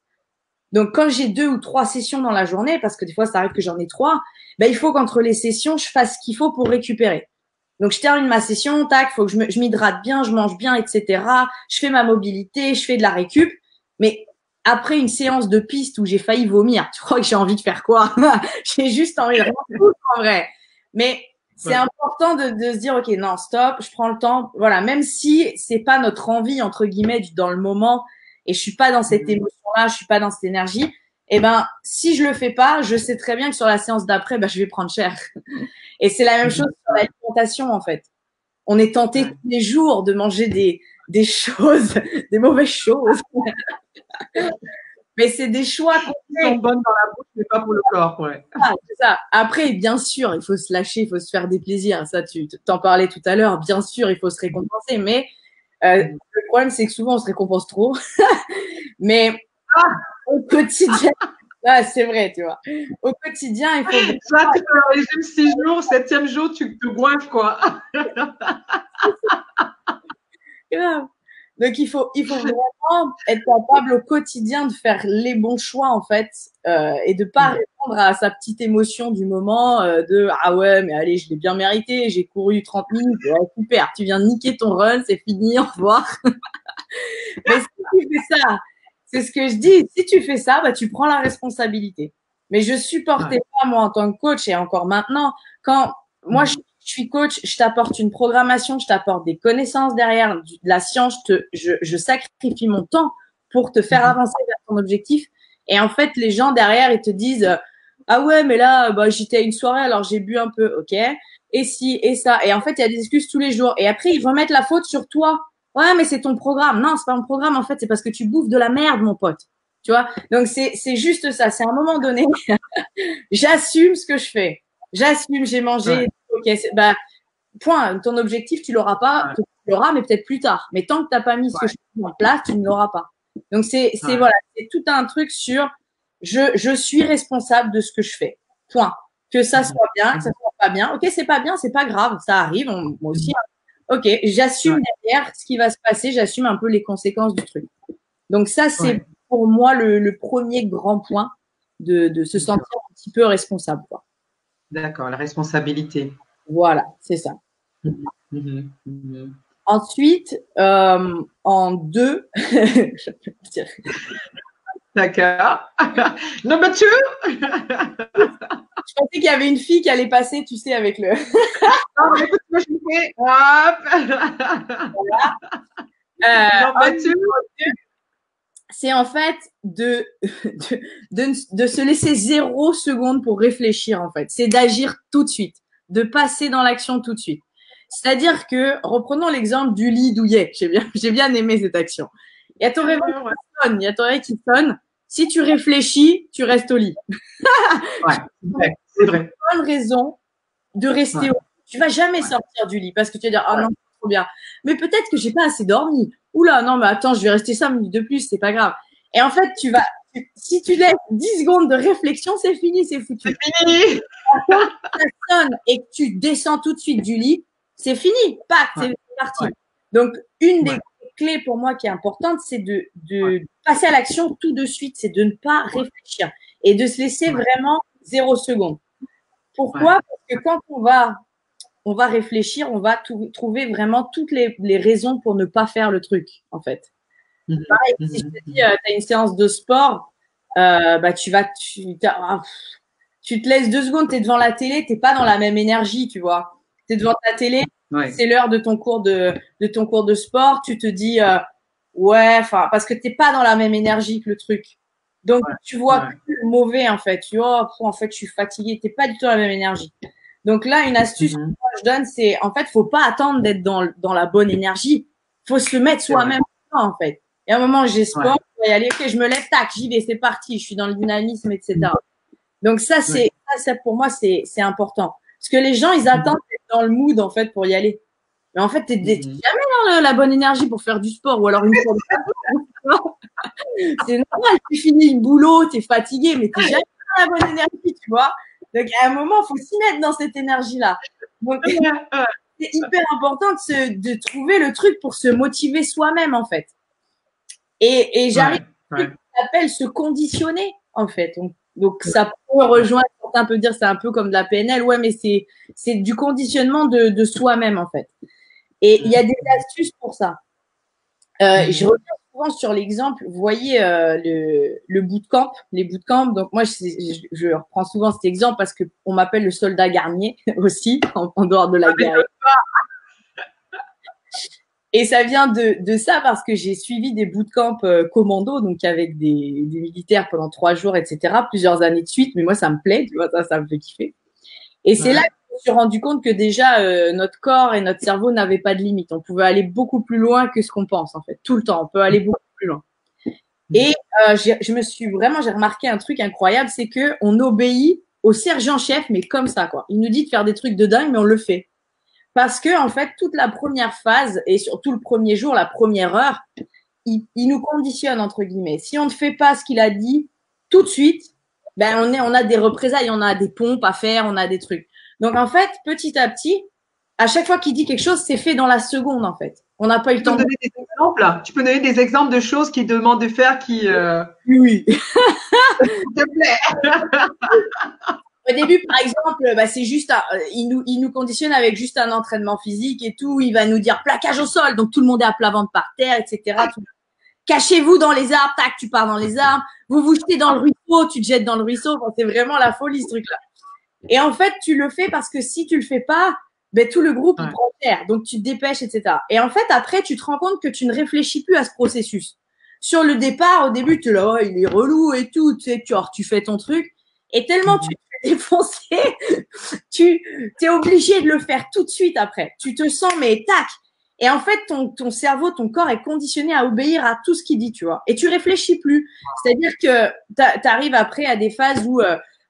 Donc, quand j'ai 2 ou 3 sessions dans la journée, parce que des fois, ça arrive que j'en ai 3, ben, il faut qu'entre les sessions, je fasse ce qu'il faut pour récupérer. Donc, je termine ma session, tac, faut que je m'hydrate bien, je mange bien, etc. Je fais ma mobilité, je fais de la récup. Mais après une séance de piste où j'ai failli vomir, tu crois que j'ai envie de faire quoi? J'ai juste envie de rien foutre, en vrai. Mais c'est important de se dire, OK, non, stop, je prends le temps. Voilà, même si c'est pas notre envie, entre guillemets, dans le moment, et je suis pas dans cette émotion-là, je suis pas dans cette énergie, eh ben, si je le fais pas, je sais très bien que sur la séance d'après, ben, je vais prendre cher. Et c'est la même chose sur l'alimentation, en fait. On est tenté tous les jours de manger des choses, des mauvaises choses. Mais c'est des choix qu'on fait. Qui sont bonnes dans la bouche, mais pas pour le corps, ouais. Ah, c'est ça. Après, bien sûr, il faut se lâcher, il faut se faire des plaisirs. Ça, tu t'en parlais tout à l'heure. Bien sûr, il faut se récompenser. Mais le problème, c'est que souvent, on se récompense trop. Mais au quotidien, c'est vrai, tu vois. Au quotidien, il faut. Ça, tu fais un régime 6 jours, 7e jour, tu te goinfres, quoi. Donc, il faut vraiment être capable au quotidien de faire les bons choix, en fait, et de pas répondre à sa petite émotion du moment de « Ah ouais, mais allez, je l'ai bien mérité, j'ai couru 30 minutes, ouais, super, tu viens de niquer ton run, c'est fini, au revoir. » Mais si tu fais ça, c'est ce que je dis, si tu fais ça, bah, tu prends la responsabilité. Mais je supportais pas, moi, en tant que coach, et encore maintenant, quand moi, je suis coach, je t'apporte une programmation, je t'apporte des connaissances derrière, de la science, je sacrifie mon temps pour te faire avancer vers ton objectif. Et en fait, les gens derrière, ils te disent ah ouais, mais là, bah, j'étais à une soirée, alors j'ai bu un peu, ok. Et si, et ça. Et en fait, il y a des excuses tous les jours. Et après, ils remettent la faute sur toi. Ouais, mais c'est ton programme. Non, c'est pas mon programme, en fait, c'est parce que tu bouffes de la merde, mon pote. Tu vois? Donc, c'est juste ça. C'est à un moment donné, j'assume ce que je fais. J'assume, j'ai mangé. Ok, bah, point. Ton objectif, tu l'auras pas. Tu l'auras, mais peut-être plus tard. Mais tant que t'as pas mis ce que je fais en place, tu ne l'auras pas. Donc, voilà, c'est tout un truc sur je suis responsable de ce que je fais. Point. Que ça soit bien, que ça soit pas bien. Ok, c'est pas bien, c'est pas grave. Ça arrive. Moi aussi. Ok, j'assume derrière ce qui va se passer. J'assume un peu les conséquences du truc. Donc, ça, c'est pour moi le premier grand point de se sentir un petit peu responsable, quoi. D'accord, la responsabilité. Voilà, c'est ça. Ensuite, en 2, d'accord. Number 2. Je pensais qu'il y avait une fille qui allait passer, tu sais, avec le. Non, mais écoute, moi je fais. Hop. Voilà. Number 2. C'est en fait de se laisser 0 seconde pour réfléchir, en fait. C'est d'agir tout de suite, de passer dans l'action tout de suite. C'est-à-dire que, reprenons l'exemple du lit douillet. J'ai bien aimé cette action. Il y a ton réveil qui sonne, il y a ton réveil qui sonne. Si tu réfléchis, tu restes au lit. Ouais, c'est vrai. Bonne raison de rester au lit. Tu vas jamais sortir du lit parce que tu vas dire, ah non, c'est trop bien. Mais peut-être que j'ai pas assez dormi. Oula, non, mais attends, je vais rester 5 minutes de plus, c'est pas grave. Et en fait, si tu laisses 10 secondes de réflexion, c'est fini, c'est foutu. C'est fini. Quand ça sonne et que tu descends tout de suite du lit, c'est fini. Pac, c'est parti. Donc, une des clés pour moi qui est importante, c'est de passer à l'action tout de suite, c'est de ne pas réfléchir et de se laisser vraiment 0 seconde. Pourquoi? Parce que quand on va réfléchir, on va trouver vraiment toutes les raisons pour ne pas faire le truc, en fait. Pareil, si je te dis, tu as une séance de sport, bah tu te laisses 2 secondes, tu es devant la télé, t'es pas dans la même énergie, tu vois. Tu es devant ta télé, c'est l'heure de ton cours de sport, tu te dis ouais, enfin parce que t'es pas dans la même énergie que le truc. Donc tu vois que le mauvais en fait. Tu vois, en fait, je suis fatiguée, t'es pas du tout dans la même énergie. Donc là, une astuce que moi je donne, c'est en fait, faut pas attendre d'être dans la bonne énergie. Faut se mettre soi-même en fait. Et à un moment, j'ai sport, je vais y aller, ok, je me lève, tac, j'y vais, c'est parti, je suis dans le dynamisme, etc. Donc ça, ça pour moi, c'est important. Parce que les gens, ils attendent d'être dans le mood, en fait, pour y aller. Mais en fait, t'es jamais dans la bonne énergie pour faire du sport, ou alors une fois de c'est normal, tu finis le boulot, t'es fatigué, mais t'es jamais dans la bonne énergie, tu vois. Donc à un moment, il faut s'y mettre dans cette énergie-là. Donc c'est hyper important de trouver le truc pour se motiver soi-même, en fait. Et j'arrive à ce qu'on appelle se conditionner, en fait. Donc ça peut rejoindre, certains peuvent dire c'est un peu comme de la PNL, ouais, mais c'est du conditionnement de soi-même, en fait. Et il y a des astuces pour ça. Je reviens souvent sur l'exemple, vous voyez le bootcamp, les bootcamps. Donc moi, je reprends souvent cet exemple parce qu'on m'appelle le soldat Garnier aussi, en dehors de la guerre. Et ça vient de ça parce que j'ai suivi des bootcamps commando, donc avec des militaires pendant 3 jours, etc., plusieurs années de suite. Mais moi, ça me plaît, tu vois, ça me fait kiffer. Et c'est là que je me suis rendu compte que déjà, notre corps et notre cerveau n'avaient pas de limite. On pouvait aller beaucoup plus loin que ce qu'on pense, en fait. Tout le temps, on peut aller beaucoup plus loin. Et j'ai remarqué un truc incroyable, c'est que on obéit au sergent-chef, mais comme ça, quoi. Il nous dit de faire des trucs de dingue, mais on le fait. Parce que, en fait, toute la première phase et surtout le premier jour, la première heure, il nous conditionne, entre guillemets. Si on ne fait pas ce qu'il a dit tout de suite, ben, on a des représailles, on a des pompes à faire, on a des trucs. Donc, en fait, petit à petit, à chaque fois qu'il dit quelque chose, c'est fait dans la seconde, en fait. On n'a pas eu le temps. Tu peux donner des exemples de choses qu'il demande de faire qui. Oui. S'il te plaît. Au début, par exemple, bah, c'est juste, il nous conditionne avec juste un entraînement physique et tout. Il va nous dire plaquage au sol, donc tout le monde est à plat ventre par terre, etc. Cachez-vous dans les arbres, tac, tu pars dans les arbres. Vous vous jetez dans le ruisseau, tu te jettes dans le ruisseau. Bon, c'est vraiment la folie, ce truc-là. Et en fait, tu le fais parce que si tu le fais pas, ben, tout le groupe, il prend terre. Donc, tu te dépêches, etc. Et en fait, après, tu te rends compte que tu ne réfléchis plus à ce processus. Sur le départ, au début, tu es là, oh, il est relou et tout, tu sais, tu fais ton truc. Et tellement tu te fais défoncer, tu es obligé de le faire tout de suite après. Tu te sens, mais tac. Et en fait, ton cerveau, ton corps est conditionné à obéir à tout ce qu'il dit, tu vois. Et tu réfléchis plus. C'est-à-dire que tu arrives après à des phases où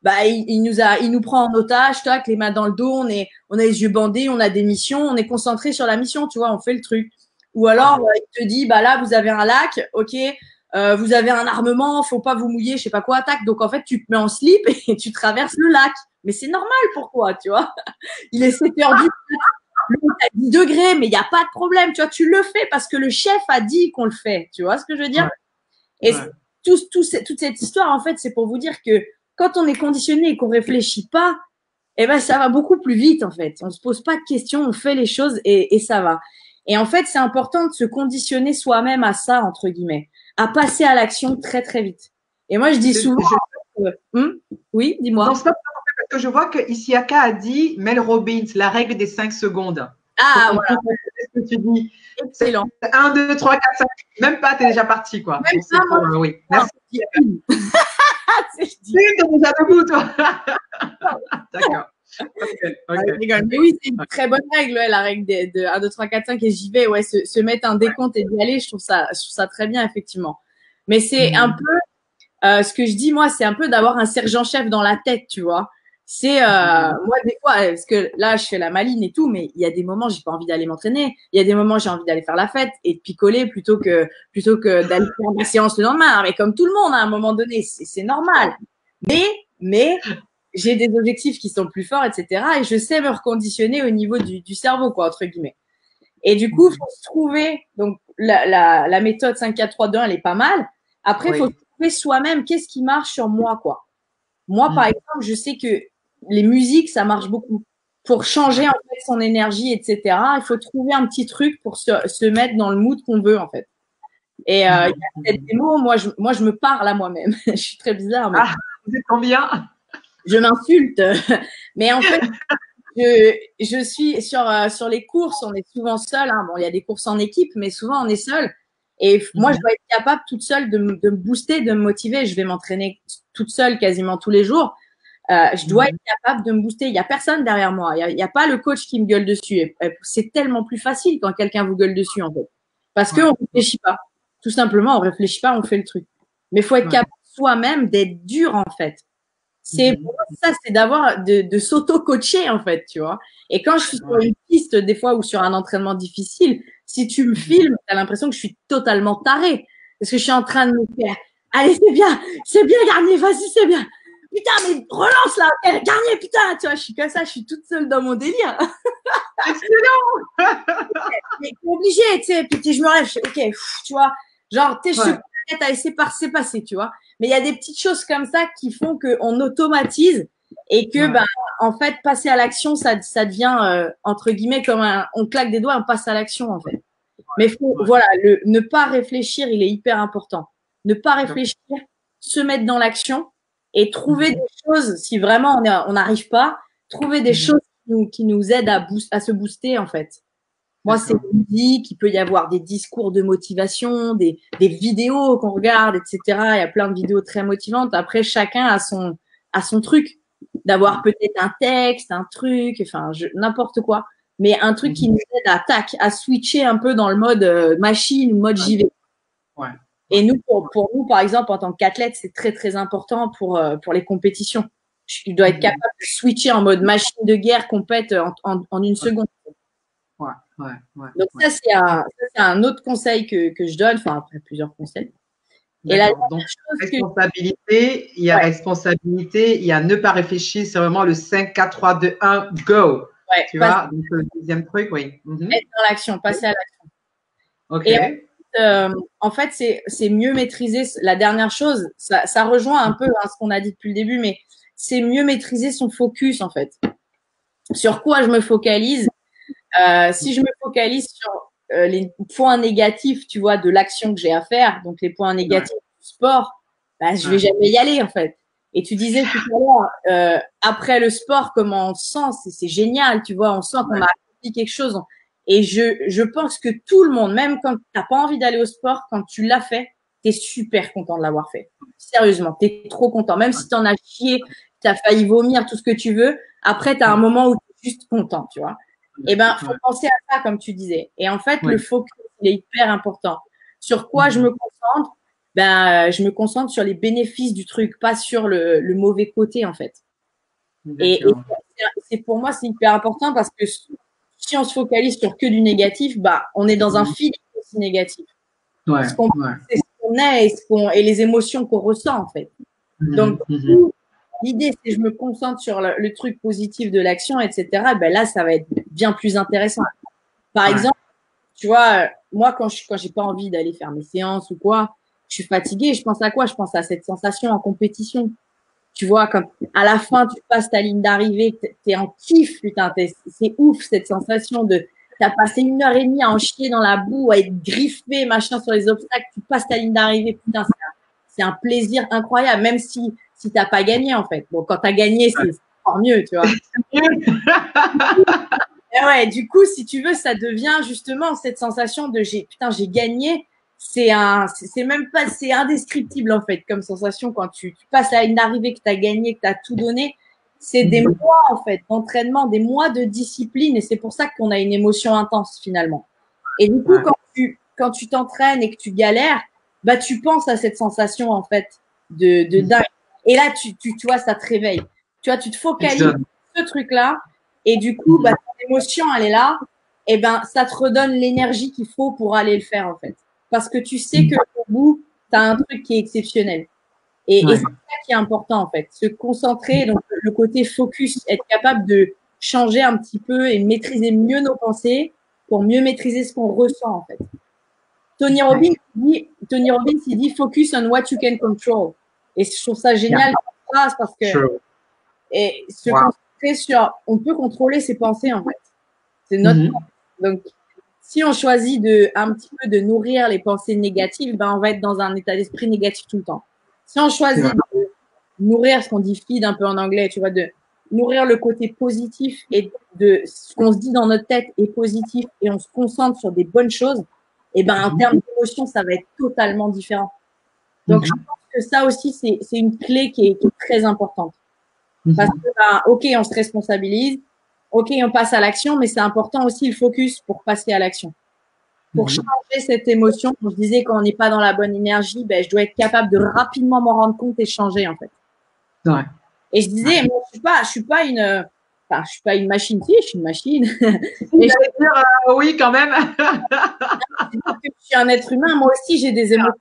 bah, il nous prend en otage, tac, les mains dans le dos, on a les yeux bandés, on a des missions, on est concentré sur la mission, tu vois, on fait le truc. Ou alors, il te dit, bah là, vous avez un lac, ok, vous avez un armement, faut pas vous mouiller, je sais pas quoi, tac. Donc, en fait, tu te mets en slip et tu traverses le lac. Mais c'est normal, pourquoi, tu vois. Il est 7 heures du matin, à 10 degrés, mais il n'y a pas de problème, tu vois, tu le fais parce que le chef a dit qu'on le fait, tu vois ce que je veux dire? Et toute cette histoire, en fait, c'est pour vous dire que quand on est conditionné et qu'on réfléchit pas, eh ben, ça va beaucoup plus vite, en fait. On se pose pas de questions, on fait les choses et ça va. Et en fait, c'est important de se conditionner soi-même à ça, entre guillemets, à passer à l'action très, très vite. Et moi, je dis souvent, oui, dis-moi. Non, stop, parce que je vois que Isiaka a dit Mel Robbins, la règle des 5 secondes. Ah, voilà. Ce que tu dis. Excellent. 1, 2, 3, 4, 5. Même pas, tu es déjà parti, quoi. Même pas, moi, oui. Merci. C'est tu nous as debout, toi. D'accord. Okay. Mais oui, c'est une très bonne règle, ouais, la règle de 1, 2, 3, 4, 5 et j'y vais. Ouais, se mettre un décompte et d'y aller, je trouve ça très bien, effectivement. Mais c'est un peu, ce que je dis, moi, c'est un peu d'avoir un sergent-chef dans la tête, tu vois. C'est, moi, des fois, parce que là, je fais la maline et tout, mais il y a des moments, j'ai pas envie d'aller m'entraîner. Il y a des moments, j'ai envie d'aller faire la fête et de picoler plutôt que d'aller faire ma séance le lendemain. Mais comme tout le monde, à un moment donné, c'est normal. Mais, j'ai des objectifs qui sont plus forts, etc. Et je sais me reconditionner au niveau du cerveau, quoi, entre guillemets. Et du coup, il faut se trouver, donc, la méthode 5, 4, 3, 2, 1, elle est pas mal. Après, il faut trouver soi-même qu'est-ce qui marche sur moi, quoi. Moi, par exemple, je sais que les musiques, ça marche beaucoup. Pour changer, en fait, son énergie, etc., il faut trouver un petit truc pour se mettre dans le mood qu'on veut, en fait. Et il y a peut-être des mots, moi, je me parle à moi-même. Je suis très bizarre, mais vous êtes combien? je m'insulte. Mais en fait, je suis sur les courses, on est souvent seul. Hein. Bon, il y a des courses en équipe, mais souvent on est seul. Et moi, je dois être capable toute seule de me booster, de me motiver. Je vais m'entraîner toute seule quasiment tous les jours. Je dois être capable de me booster. Il n'y a personne derrière moi. Il y a pas le coach qui me gueule dessus. Et c'est tellement plus facile quand quelqu'un vous gueule dessus, en fait. Parce qu'on ne réfléchit pas. Tout simplement, on réfléchit pas, on fait le truc. Mais il faut être capable soi-même d'être dur, en fait. C'est pour moi, ça, c'est d'avoir de s'auto-coacher, en fait, tu vois. Et quand je suis sur une piste, des fois, ou sur un entraînement difficile, si tu me filmes, tu as l'impression que je suis totalement tarée. Parce que je suis en train de me faire, allez, c'est bien, Garnier, vas-y, c'est bien. Putain, mais relance là, Garnier, putain, tu vois, je suis comme ça, je suis toute seule dans mon délire. Excellent. Mais obligé, tu sais, puis je me lève, ok, tu vois, genre, tu sais, je suis peut-être à laisser passer, tu vois. Mais il y a des petites choses comme ça qui font qu'on automatise et que, ben, en fait, passer à l'action, ça devient, entre guillemets, comme on claque des doigts, on passe à l'action, en fait. Mais voilà, ne pas réfléchir, il est hyper important. Ne pas réfléchir, se mettre dans l'action et trouver des choses, si vraiment on n'arrive pas, trouver des choses qui nous aident à se booster, en fait. Moi, c'est musique, il peut y avoir des discours de motivation, des vidéos qu'on regarde, etc. Il y a plein de vidéos très motivantes. Après, chacun a son truc. D'avoir peut-être un texte, un truc, enfin, n'importe quoi. Mais un truc qui nous aide à switcher un peu dans le mode machine ou mode j'y vais. Et nous, pour nous, par exemple, en tant qu'athlète, c'est très, très important pour les compétitions. Tu dois être capable de switcher en mode machine de guerre compète en une seconde. Donc ça, c'est un autre conseil que je donne, enfin après plusieurs conseils. Et là, donc, responsabilité, il y a responsabilité, il y a ne pas réfléchir, c'est vraiment le 5, 4, 3, 2, 1, go. Tu vois, donc le deuxième truc, oui. Être dans l'action, passer à l'action. Ok. Et en fait, c'est mieux maîtriser la dernière chose. Ça rejoint un peu ce qu'on a dit depuis le début, mais c'est mieux maîtriser son focus, en fait. Sur quoi je me focalise? Si je me focalise sur les points négatifs, tu vois, de l'action que j'ai à faire, donc les points négatifs du sport, bah, je vais jamais y aller, en fait. Et tu disais tout à l'heure, après le sport, comment on se sent, c'est génial, tu vois, on sent qu'on a accompli quelque chose. Et je pense que tout le monde, même quand t'as pas envie d'aller au sport, quand tu l'as fait, t'es super content de l'avoir fait. Sérieusement, t'es trop content. Même si t'en as chié, t'as failli vomir, tout ce que tu veux, après t'as un moment où t'es juste content, tu vois. Eh ben, faut penser à ça, comme tu disais. Et en fait, le focus, il est hyper important. Sur quoi je me concentre? Ben, je me concentre sur les bénéfices du truc, pas sur le mauvais côté, en fait. Et c'est pour moi, c'est hyper important parce que si on se focalise sur que du négatif, bah, on est dans un fil aussi négatif. C'est ce qu'on est et les émotions qu'on ressent, en fait. Donc, l'idée, c'est que je me concentre sur le truc positif de l'action, etc. Ben là, ça va être bien plus intéressant. Par exemple, tu vois, moi, quand j'ai pas envie d'aller faire mes séances ou quoi, je suis fatiguée. Je pense à quoi? Je pense à cette sensation en compétition. Tu vois, comme à la fin, tu passes ta ligne d'arrivée, t'es en kiff, putain, c'est ouf cette sensation de t'as passé 1 heure et demie à en chier dans la boue, à être griffé, machin sur les obstacles, tu passes ta ligne d'arrivée, putain, c'est un plaisir incroyable, même si t'as pas gagné, en fait. Bon, quand t'as gagné, c'est encore mieux, tu vois. Et ouais, du coup, si tu veux, ça devient justement cette sensation de j'ai gagné. C'est même pas, c'est indescriptible, en fait, comme sensation quand tu passes la ligne d'arrivée, que t'as gagné, que t'as tout donné. C'est des mois, en fait, d'entraînement, des mois de discipline, et c'est pour ça qu'on a une émotion intense, finalement. Et du coup, quand tu t'entraînes et que tu galères, bah, tu penses à cette sensation, en fait, de dingue. Et là, tu vois, ça te réveille. Tu vois, tu te focalises sur ce truc-là. Et du coup, bah, ton émotion, elle est là. Et ben, ça te redonne l'énergie qu'il faut pour aller le faire, en fait. Parce que tu sais que au bout, tu as un truc qui est exceptionnel. Et c'est ça qui est important, en fait. Se concentrer, donc le côté focus, être capable de changer un petit peu et maîtriser mieux nos pensées pour mieux maîtriser ce qu'on ressent, en fait. Tony Robbins, il dit focus on what you can control. Et je trouve ça génial cette phrase parce que et se concentrer sur, on peut contrôler ses pensées, en fait. C'est notre donc Si on choisit un petit peu de nourrir les pensées négatives, ben, on va être dans un état d'esprit négatif tout le temps. Si on choisit de nourrir ce qu'on dit feed un peu en anglais, tu vois, de nourrir le côté positif et de ce qu'on se dit dans notre tête est positif et on se concentre sur des bonnes choses, et ben, en termes d'émotion, ça va être totalement différent. Donc, je pense que ça aussi, c'est une clé qui est très importante. Parce que, ben, OK, on se responsabilise. OK, on passe à l'action, mais c'est important aussi le focus pour passer à l'action. Pour changer cette émotion, comme je disais, quand on n'est pas dans la bonne énergie, ben, je dois être capable de rapidement m'en rendre compte et changer, en fait. Ouais. Et je disais, moi, je suis pas une machine. Si, je suis une machine. Mais dire, oui, quand même. Je suis un être humain. Moi aussi, j'ai des émotions.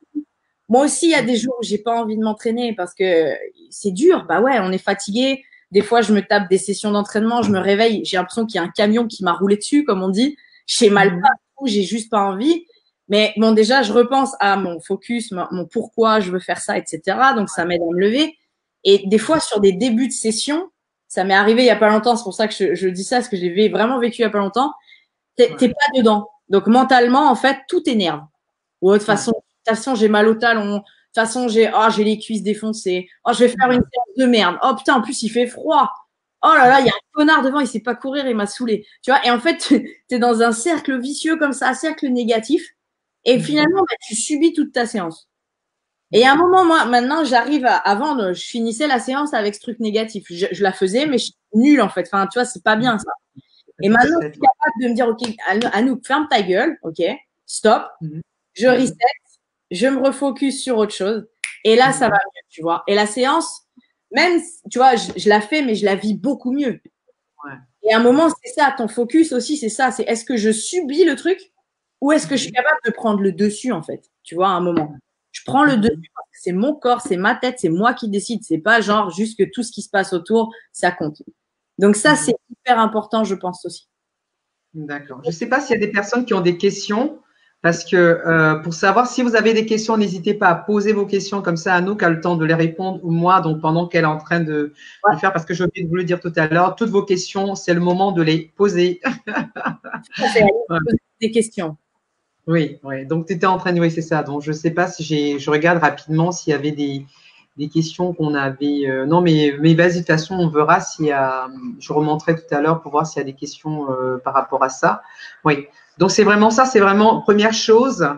Moi aussi, il y a des jours où j'ai pas envie de m'entraîner parce que c'est dur. Bah ouais, on est fatigué. Des fois, je me tape des sessions d'entraînement, je me réveille, j'ai l'impression qu'il y a un camion qui m'a roulé dessus, comme on dit. J'ai mal partout, j'ai juste pas envie. Mais bon, déjà, je repense à mon focus, mon pourquoi je veux faire ça, etc. Donc, ça m'aide à me lever. Et des fois, sur des débuts de session, ça m'est arrivé il y a pas longtemps. C'est pour ça que je dis ça, parce que j'ai vraiment vécu il y a pas longtemps. T'es pas dedans. Donc, mentalement, en fait, tout t'énerve. Ou de toute façon, j'ai mal au talon. De toute façon, j'ai les cuisses défoncées. Oh, je vais faire une séance de merde. Oh putain, en plus, il fait froid. Oh là là, il y a un connard devant, il sait pas courir, il m'a saoulé. Tu vois, et en fait, t'es dans un cercle vicieux comme ça, un cercle négatif. Et finalement, bah, tu subis toute ta séance. Et à un moment, moi, maintenant, avant, je finissais la séance avec ce truc négatif. Je la faisais, mais je suis nulle, en fait. Enfin, tu vois, c'est pas bien, ça. Et maintenant, je suis capable de me dire, OK, Anouk, ferme ta gueule, OK, stop, je reset, je me refocus sur autre chose. Et là, ça va mieux, tu vois. Et la séance, même, tu vois, je la fais, mais je la vis beaucoup mieux. Ouais. Et à un moment, c'est ça, ton focus aussi, c'est ça. C'est est-ce que je subis le truc ou est-ce que je suis capable de prendre le dessus, en fait, tu vois, à un moment. Je prends le dessus parce que c'est mon corps, c'est ma tête, c'est moi qui décide. C'est pas genre juste que tout ce qui se passe autour, ça compte. Donc ça, c'est hyper important, je pense aussi. D'accord. Je ne sais pas s'il y a des personnes qui ont des questions, parce que pour savoir si vous avez des questions, n'hésitez pas à poser vos questions comme ça à nous, qu'à le temps de les répondre, ou moi, donc pendant qu'elle est en train de le faire, parce que j'ai oublié de vous le dire tout à l'heure, toutes vos questions, c'est le moment de les poser. C'est poser des questions. Oui, oui. Donc tu étais en train de, oui, c'est ça. Donc je ne sais pas si je regarde rapidement s'il y avait des questions qu'on avait. Non, mais vas-y, de toute façon, on verra s'il y a. Je remonterai tout à l'heure pour voir s'il y a des questions par rapport à ça. Oui. Donc c'est vraiment ça, c'est vraiment première chose.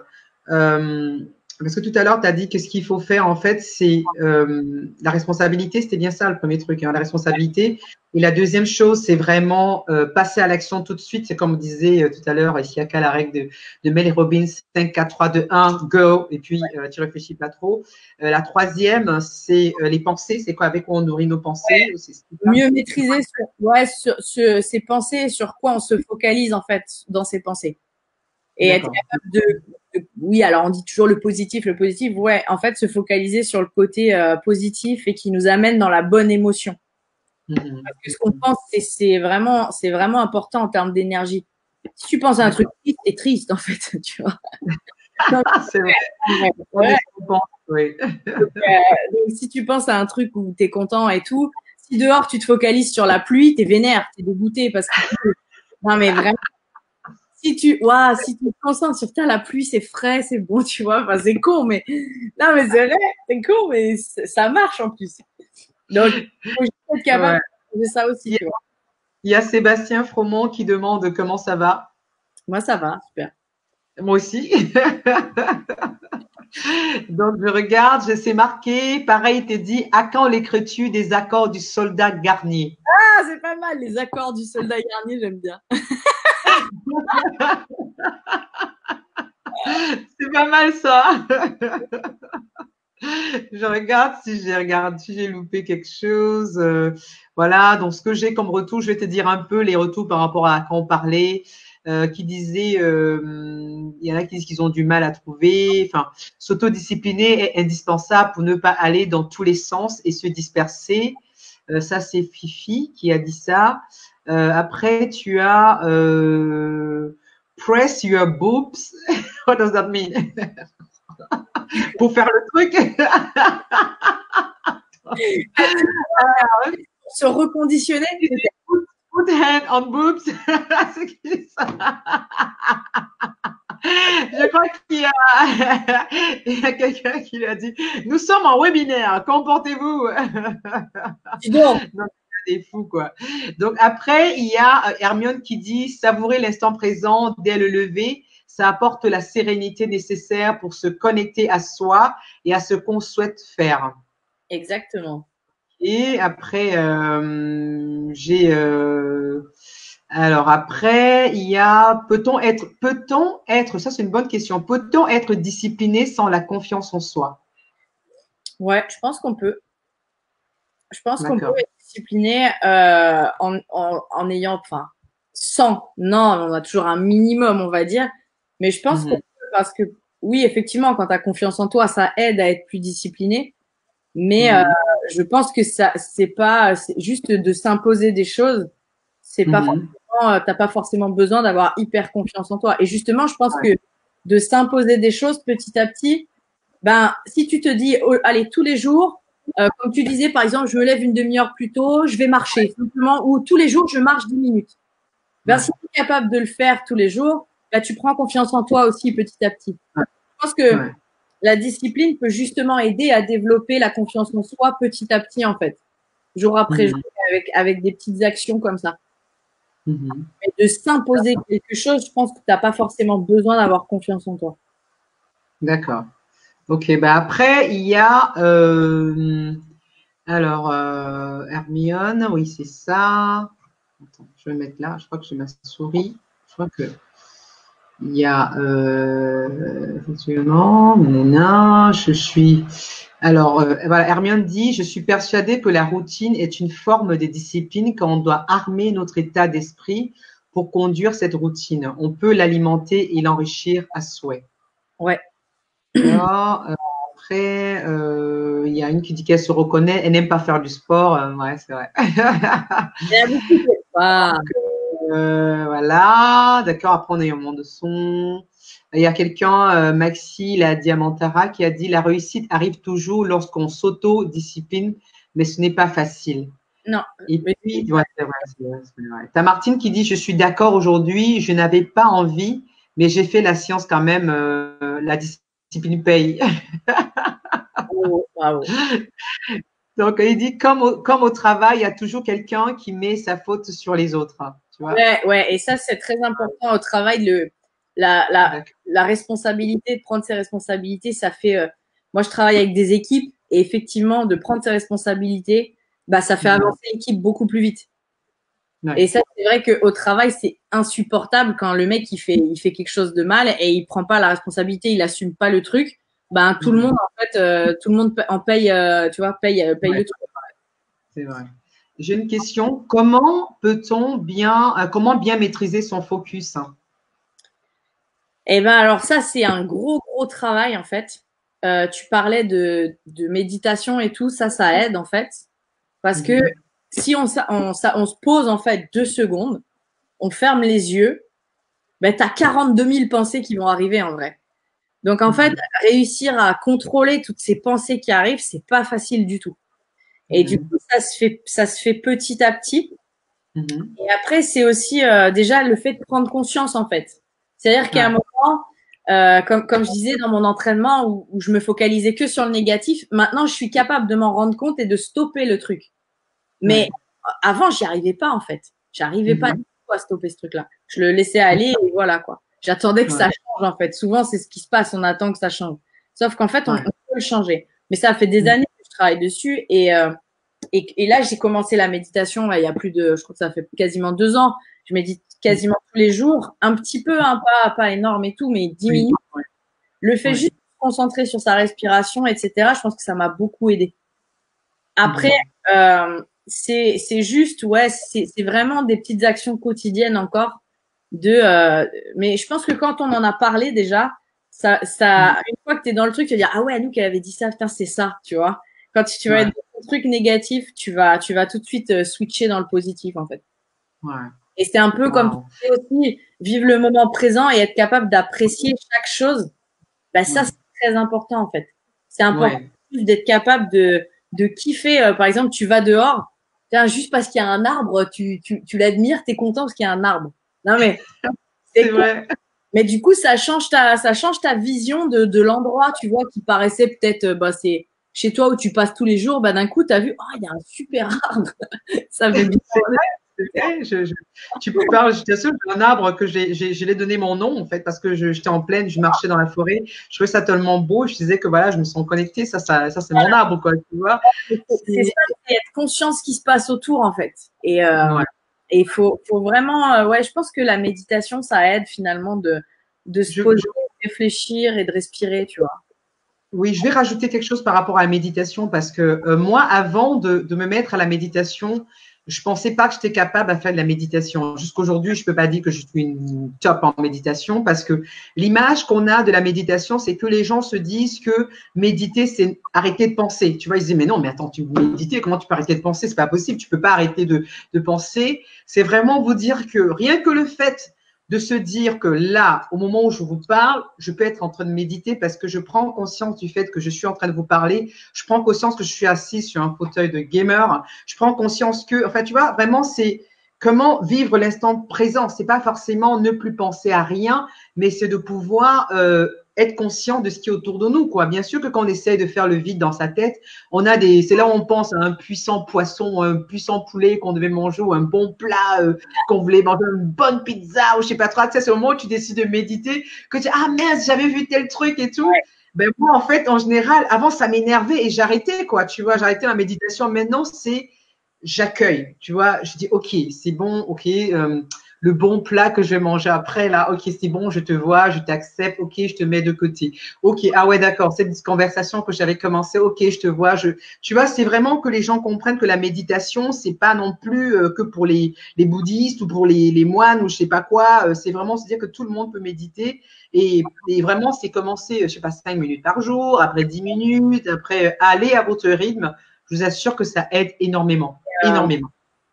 Parce que tout à l'heure, tu as dit que ce qu'il faut faire, en fait, c'est la responsabilité. C'était bien ça le premier truc, hein, la responsabilité. Et la deuxième chose, c'est vraiment passer à l'action tout de suite. C'est comme on disait tout à l'heure, ici, il n'y a qu'à la règle de Mel Robbins, 5, 4, 3, 2, 1, go. Et puis, tu réfléchis pas trop. La troisième, c'est les pensées. C'est quoi, avec quoi on nourrit nos pensées. Mieux maîtriser sur ses pensées, sur quoi on se focalise, en fait, dans ses pensées. Et être capable oui, alors on dit toujours le positif, ouais, en fait, se focaliser sur le côté positif et qui nous amène dans la bonne émotion. Parce que ce qu'on pense, c'est vraiment important en termes d'énergie. Si tu penses à un truc triste, t'es triste, en fait, tu vois. C'est vrai. Ouais. Oui. Donc, si tu penses à un truc où t'es content et tout, si dehors tu te focalises sur la pluie, t'es vénère, t'es dégoûté parce que non, mais vraiment. Si tu te concentres sur la pluie, c'est frais, c'est bon, tu vois. Enfin, c'est con, mais non, mais c'est vrai, c'est con, mais ça marche en plus. Donc, il faut juste être capable de ça aussi, tu vois. Il y a Sébastien Fromont qui demande comment ça va. Moi, ça va, super. Moi aussi. Donc, je regarde, je sais marqué. Pareil, t'es dit, à quand l'écriture des accords du soldat Garnier? Ah, c'est pas mal, les accords du soldat Garnier, j'aime bien. C'est pas mal ça. Je regarde si j'ai loupé quelque chose. Voilà, donc ce que j'ai comme retour, je vais te dire un peu les retours par rapport à quand on parlait, qui disaient, il y en a qui disent qu'ils ont du mal à trouver. Enfin, s'autodiscipliner est indispensable pour ne pas aller dans tous les sens et se disperser. Ça, c'est Fifi qui a dit ça. Après, tu as press your boobs. What does that mean? Pour faire le truc. Se reconditionner. Put hand on boobs. C'est qui ça? Je crois qu'il y a, il y a quelqu'un qui lui a dit, nous sommes en webinaire, comportez-vous. Dis donc. Donc, des fous, quoi. Donc, après, il y a Hermione qui dit, savourer l'instant présent dès le lever, ça apporte la sérénité nécessaire pour se connecter à soi et à ce qu'on souhaite faire. Exactement. Et après, alors après, il y a, ça c'est une bonne question, peut-on être discipliné sans la confiance en soi? Ouais, je pense qu'on peut. Je pense qu'on peut D'accord. être discipliné en ayant, enfin, sans. Non, on a toujours un minimum, on va dire. Mais je pense qu'on Mhm. peut parce que, oui, effectivement, quand tu as confiance en toi, ça aide à être plus discipliné. Mais Mhm. je pense que ça, c'est juste de s'imposer des choses. C'est pas Mhm. forcément, t'as pas forcément besoin d'avoir hyper confiance en toi. Et justement, je pense Ouais. que de s'imposer des choses petit à petit, ben, si tu te dis, oh, allez, tous les jours, comme tu disais, par exemple, je me lève une demi-heure plus tôt, je vais marcher, simplement, ou tous les jours, je marche 10 minutes. Ben, Ouais. si tu es capable de le faire tous les jours, ben, tu prends confiance en toi aussi petit à petit. Ouais. Je pense que Ouais. la discipline peut justement aider à développer la confiance en soi petit à petit, en fait, jour après jour, Mhm. avec des petites actions comme ça. Mhm. Mais de s'imposer quelque chose, je pense que tu n'as pas forcément besoin d'avoir confiance en toi. D'accord. Ok, bah après, il y a Hermione, oui, c'est ça. Attends, je vais mettre là, je crois que j'ai ma souris. Je crois que il y a effectivement, nanana, je suis. Alors, voilà, Hermione dit, je suis persuadée que la routine est une forme de discipline quand on doit armer notre état d'esprit pour conduire cette routine. On peut l'alimenter et l'enrichir à souhait. Ouais. Alors, après, il y a une qui dit qu'elle se reconnaît, elle n'aime pas faire du sport. Ouais, c'est vrai. Il y en a beaucoup qui aiment pas. Voilà, d'accord. Après, on a eu un moment de son. Il y a quelqu'un, Maxi, la Diamantara, qui a dit la réussite arrive toujours lorsqu'on s'auto-discipline, mais ce n'est pas facile. Non. Et Mais puis, ouais, c'est vrai. T'as Martine qui dit je suis d'accord aujourd'hui, je n'avais pas envie, mais j'ai fait la science quand même. La discipline paye. bravo, bravo. Donc, il dit comme au travail, il y a toujours quelqu'un qui met sa faute sur les autres. Tu vois? Ouais, ouais, et ça, c'est très important au travail, la, la, D'accord. la responsabilité, de prendre ses responsabilités, ça fait, moi, je travaille avec des équipes, et effectivement, de prendre ses responsabilités, bah, ça fait Mhm. avancer l'équipe beaucoup plus vite. Et Ouais. ça, c'est vrai qu'au travail, c'est insupportable quand le mec, il fait quelque chose de mal et il prend pas la responsabilité, il assume pas le truc. Ben, tout le monde, Mhm. en fait, tout le monde en paye, tu vois, paye Ouais, le truc. c'est vrai. J'ai une question. Comment bien maîtriser son focus? Et ben, alors ça, c'est un gros, gros travail, en fait. Tu parlais de méditation et tout, ça aide, en fait. Parce que Mhm. si on se pose, en fait, 2 secondes, on ferme les yeux, ben, t'as 42 000 pensées qui vont arriver, en vrai. Donc en fait, Mhm. réussir à contrôler toutes ces pensées qui arrivent, c'est pas facile du tout. Et du Mhm. coup, ça se fait petit à petit. Mhm. Et après, c'est aussi déjà le fait de prendre conscience en fait. C'est-à-dire qu'à un Ouais. moment, comme je disais dans mon entraînement où je me focalisais que sur le négatif, maintenant je suis capable de m'en rendre compte et de stopper le truc. Mais Ouais. avant, j'y arrivais pas en fait. J'arrivais pas du Mhm. tout à stopper ce truc-là. Je le laissais aller et voilà quoi. J'attendais que Ouais. ça change en fait. Souvent, c'est ce qui se passe. On attend que ça change. Sauf qu'en fait, on Ouais. peut le changer. Mais ça fait des Mhm. années que je travaille dessus et là, j'ai commencé la méditation. Là, il y a plus de, je crois que ça fait quasiment 2 ans. Je médite quasiment tous les jours, un petit peu, hein, pas énorme et tout, mais 10 Oui. minutes. Ouais. Le fait Ouais. juste de se concentrer sur sa respiration, etc. Je pense que ça m'a beaucoup aidé. Après, Mhm. c'est juste, ouais, c'est vraiment des petites actions quotidiennes encore. Mais je pense que quand on en a parlé déjà, Mhm. une fois que tu es dans le truc, tu vas dire, ah ouais, Anouk, elle avait dit ça, putain, c'est ça, tu vois. Quand tu vas être Ouais. dans un truc négatif, tu vas tout de suite switcher dans le positif, en fait. Ouais. Et c'est un peu comme tu Wow. disais aussi, vivre le moment présent et être capable d'apprécier chaque chose. Bah, ça, Ouais. c'est très important, en fait. C'est important Ouais. juste d'être capable de kiffer. Par exemple, tu vas dehors, tiens, juste parce qu'il y a un arbre, tu l'admires, t'es content parce qu'il y a un arbre. Non, mais C'est c'est con, vrai. Mais du coup, ça change ta vision de l'endroit, tu vois, qui paraissait peut-être, c'est chez toi où tu passes tous les jours. Bah, d'un coup, tu as vu, oh, il y a un super arbre. Ça fait bien. Tu parles, je t'assure, j'ai un arbre que je l'ai donné mon nom, en fait, parce que j'étais en plaine, je marchais dans la forêt. Je trouvais ça tellement beau. Je disais que voilà, je me sens connectée. Ça c'est mon arbre, quoi, tu vois. C'est ça, c'est être conscient de ce qui se passe autour, en fait. Et Ouais. il faut vraiment, ouais, je pense que la méditation, ça aide finalement de se poser, de réfléchir et de respirer, tu vois. Oui, je vais rajouter quelque chose par rapport à la méditation parce que moi, avant de me mettre à la méditation, je pensais pas que j'étais capable à faire de la méditation. Jusqu'aujourd'hui, je peux pas dire que je suis une top en méditation parce que l'image qu'on a de la méditation, c'est que les gens se disent que méditer, c'est arrêter de penser. Tu vois, ils se disent, mais non, mais attends, tu médites, comment tu peux arrêter de penser? C'est pas possible, tu peux pas arrêter de penser. C'est vraiment vous dire que rien que le fait de se dire que là, au moment où je vous parle, je peux être en train de méditer parce que je prends conscience du fait que je suis en train de vous parler. Je prends conscience que je suis assis sur un fauteuil de gamer. Je prends conscience que, enfin, tu vois, vraiment, c'est comment vivre l'instant présent. C'est pas forcément ne plus penser à rien, mais c'est de pouvoir être conscient de ce qui est autour de nous, quoi. Bien sûr que quand on essaye de faire le vide dans sa tête, c'est là où on pense à un puissant poisson, un puissant poulet qu'on devait manger ou un bon plat qu'on voulait manger, une bonne pizza ou je sais pas trop. Tu sais, c'est au moment où tu décides de méditer que tu dis, ah merde, j'avais vu tel truc et tout. Ben moi, en fait, en général, avant, ça m'énervait et j'arrêtais, quoi. Tu vois, j'arrêtais la méditation. Maintenant, c'est j'accueille, tu vois, je dis ok, c'est bon, ok, le bon plat que je vais manger après, là, ok, c'est bon, je te vois, je t'accepte, ok, je te mets de côté, ok, ah ouais, d'accord, cette conversation que j'avais commencé, ok, je te vois, tu vois, c'est vraiment que les gens comprennent que la méditation, c'est pas non plus que pour les bouddhistes ou pour les moines ou je sais pas quoi, c'est vraiment se dire que tout le monde peut méditer et vraiment, c'est commencer, je sais pas, 5 minutes par jour, après 10 minutes, après aller à votre rythme. Je vous assure que ça aide énormément. Énormément.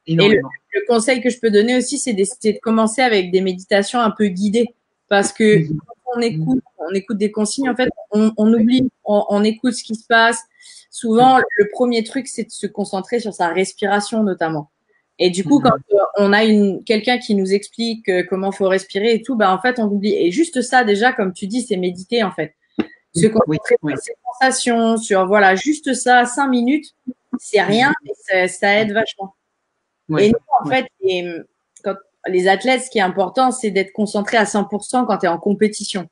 Et Énormément. le conseil que je peux donner aussi, c'est de commencer avec des méditations un peu guidées. Parce que quand on écoute des consignes, en fait, on oublie, on écoute ce qui se passe. Souvent, le premier truc, c'est de se concentrer sur sa respiration, notamment. Et du coup, quand on a quelqu'un qui nous explique comment faut respirer et tout, bah, en fait, on oublie. Et juste ça, déjà, comme tu dis, c'est méditer, en fait. Se concentrer sur ses sensations, sur, voilà, juste ça, 5 minutes, c'est rien, et ça aide vachement. Et nous, en fait, quand les athlètes, ce qui est important, c'est d'être concentré à 100% quand tu es en compétition.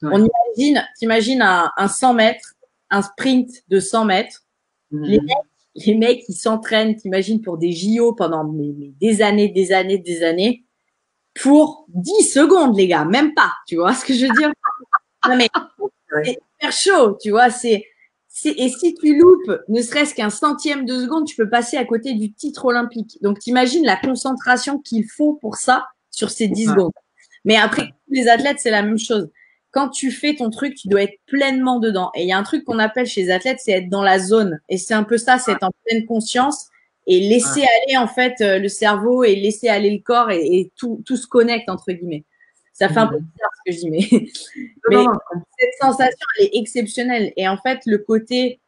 On t'imagines un 100 mètres, un sprint de 100 mètres. Les mecs, ils s'entraînent, t'imagines, pour des JO pendant des années, pour 10 secondes, les gars, même pas, tu vois ce que je veux dire? Non, mais c'est hyper chaud, tu vois, et si tu loupes ne serait-ce qu'un centième de seconde, tu peux passer à côté du titre olympique. Donc, t'imagines la concentration qu'il faut pour ça sur ces 10 secondes. Mais après, tous les athlètes, c'est la même chose. Quand tu fais ton truc, tu dois être pleinement dedans. Et il y a un truc qu'on appelle chez les athlètes, c'est être dans la zone. Et c'est un peu ça, c'est être en pleine conscience et laisser aller, en fait, le cerveau et laisser aller le corps et tout se connecte, entre guillemets. Ça fait un peu bizarre ce que je dis, mais cette sensation, elle est exceptionnelle. Et en fait, le côté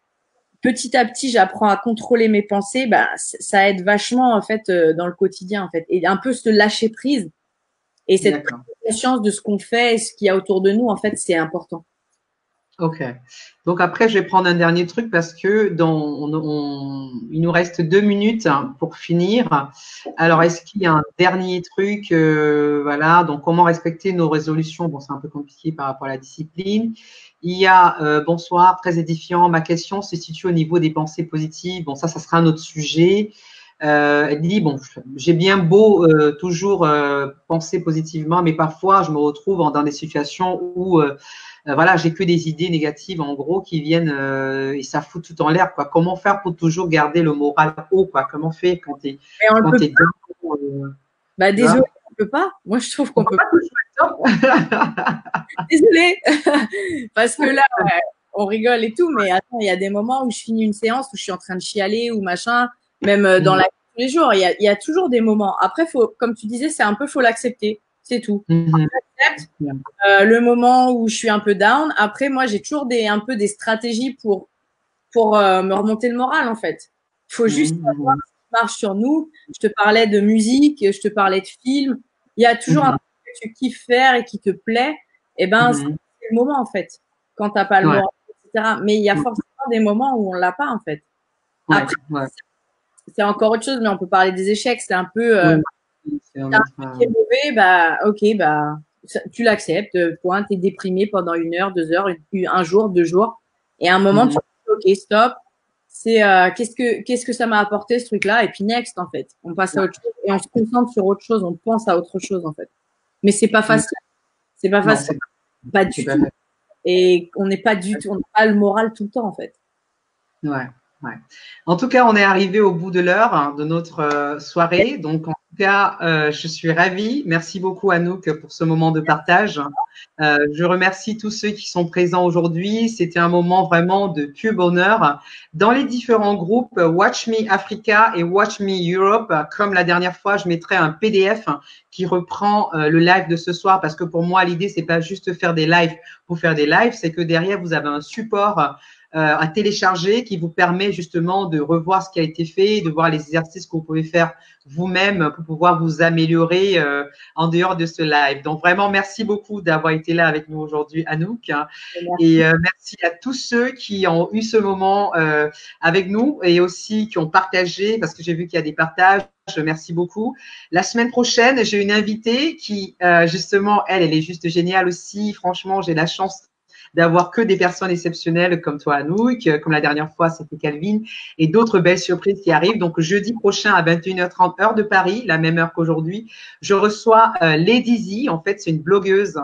petit à petit, j'apprends à contrôler mes pensées, bah, ça aide vachement en fait dans le quotidien en fait, et un peu se lâcher prise et cette conscience de ce qu'on fait, et ce qu'il y a autour de nous, en fait, c'est important. Ok. Donc après, je vais prendre un dernier truc parce que il nous reste 2 minutes pour finir. Alors, est-ce qu'il y a un dernier truc voilà, donc comment respecter nos résolutions? Bon, c'est un peu compliqué par rapport à la discipline. Il y a bonsoir, très édifiant. Ma question se situe au niveau des pensées positives. Bon, ça sera un autre sujet. Elle dit, bon, j'ai bien beau toujours penser positivement, mais parfois je me retrouve dans des situations où voilà, j'ai que des idées négatives en gros qui viennent et ça fout tout en l'air, quoi. Comment faire pour toujours garder le moral haut, quoi? Comment faire quand t'es bah désolé, on peut pas. Moi, je trouve qu'on peut pas. Désolée, parce que là, on rigole et tout, mais attends, il y a des moments où je finis une séance où je suis en train de chialer ou machin, même dans la vie de tous les jours. Il y a toujours des moments. Après, comme tu disais, faut l'accepter. C'est tout. J'accepte le moment où je suis un peu down. Après, moi, j'ai toujours un peu des stratégies pour me remonter le moral, en fait. Il faut juste savoir ce qui marche sur nous. Je te parlais de musique, je te parlais de films. Il y a toujours un truc que tu kiffes faire et qui te plaît, eh ben, c'est le moment, en fait, quand tu n'as pas le moral, etc. Mais il y a forcément des moments où on ne l'a pas, en fait. Après, c'est encore autre chose, mais on peut parler des échecs. C'est un peu, t'as un truc qui est mauvais, bah, ok, bah, tu l'acceptes. Point, t'es déprimé pendant 1 heure, 2 heures, un jour, 2 jours. Et à un moment, tu dis, ok, stop. C'est qu'est-ce que ça m'a apporté ce truc-là, et puis next, en fait. On passe à autre chose et on se concentre sur autre chose, on pense à autre chose, en fait. Mais c'est pas facile. C'est pas facile. Pas du tout. Et on n'est pas du tout, on n'a pas le moral tout le temps, en fait. Ouais. En tout cas, on est arrivé au bout de l'heure de notre soirée. Donc, en tout cas, je suis ravie. Merci beaucoup, Anouk, pour ce moment de partage. Je remercie tous ceux qui sont présents aujourd'hui. C'était un moment vraiment de pur bonheur. Dans les différents groupes, Watch Me Africa et Watch Me Europe, comme la dernière fois, je mettrai un PDF qui reprend le live de ce soir, parce que pour moi, l'idée, c'est pas juste faire des lives pour faire des lives, c'est que derrière, vous avez un support à télécharger qui vous permet justement de revoir ce qui a été fait, de voir les exercices que vous pouvez faire vous-même pour pouvoir vous améliorer en dehors de ce live. Donc vraiment, merci beaucoup d'avoir été là avec nous aujourd'hui, Anouk. Et merci à tous ceux qui ont eu ce moment avec nous et aussi qui ont partagé, parce que j'ai vu qu'il y a des partages. Merci beaucoup. La semaine prochaine, j'ai une invitée qui, justement, elle est juste géniale aussi. Franchement, j'ai la chance d'avoir que des personnes exceptionnelles comme toi, Anouk, comme la dernière fois, c'était Calvin, et d'autres belles surprises qui arrivent. Donc, jeudi prochain à 21h30, heure de Paris, la même heure qu'aujourd'hui, je reçois Lady Z. En fait, c'est une blogueuse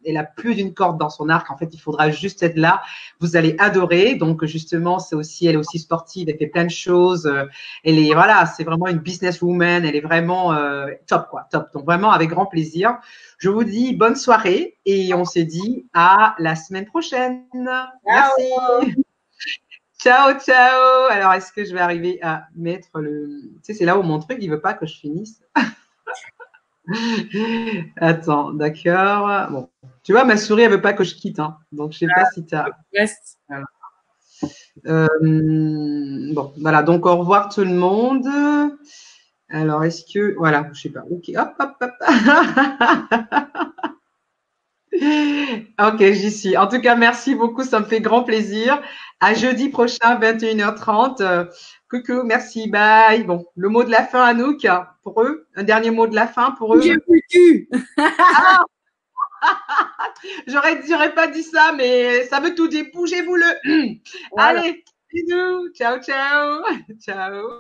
elle a plus d'une corde dans son arc. En fait, il faudra juste être là. Vous allez adorer. Donc, justement, elle est aussi sportive. Elle fait plein de choses. Voilà, c'est vraiment une businesswoman. Elle est vraiment top, quoi, top. Donc, vraiment, avec grand plaisir. Je vous dis bonne soirée et on se dit à la semaine prochaine. Merci. Ciao, ciao. Alors, est-ce que je vais arriver à mettre Tu sais, c'est là où mon truc, il veut pas que je finisse. Attends, d'accord. Bon, tu vois, ma souris, elle veut pas que je quitte. Hein. Donc, je sais pas si tu as. Voilà. Bon, voilà. Donc, au revoir tout le monde. Alors, est-ce que. Voilà, je sais pas. Ok, hop, hop, hop. Ok, j'y suis. En tout cas, merci beaucoup. Ça me fait grand plaisir. À jeudi prochain, 21h30. Coucou, merci, bye. Bon, le mot de la fin, Anouk, pour eux. Un dernier mot de la fin pour eux. J'ai plus ah J'aurais pas dit ça, mais ça veut tout dire. Bougez-vous-le. Voilà. Allez, bisous. Ciao, ciao. Ciao.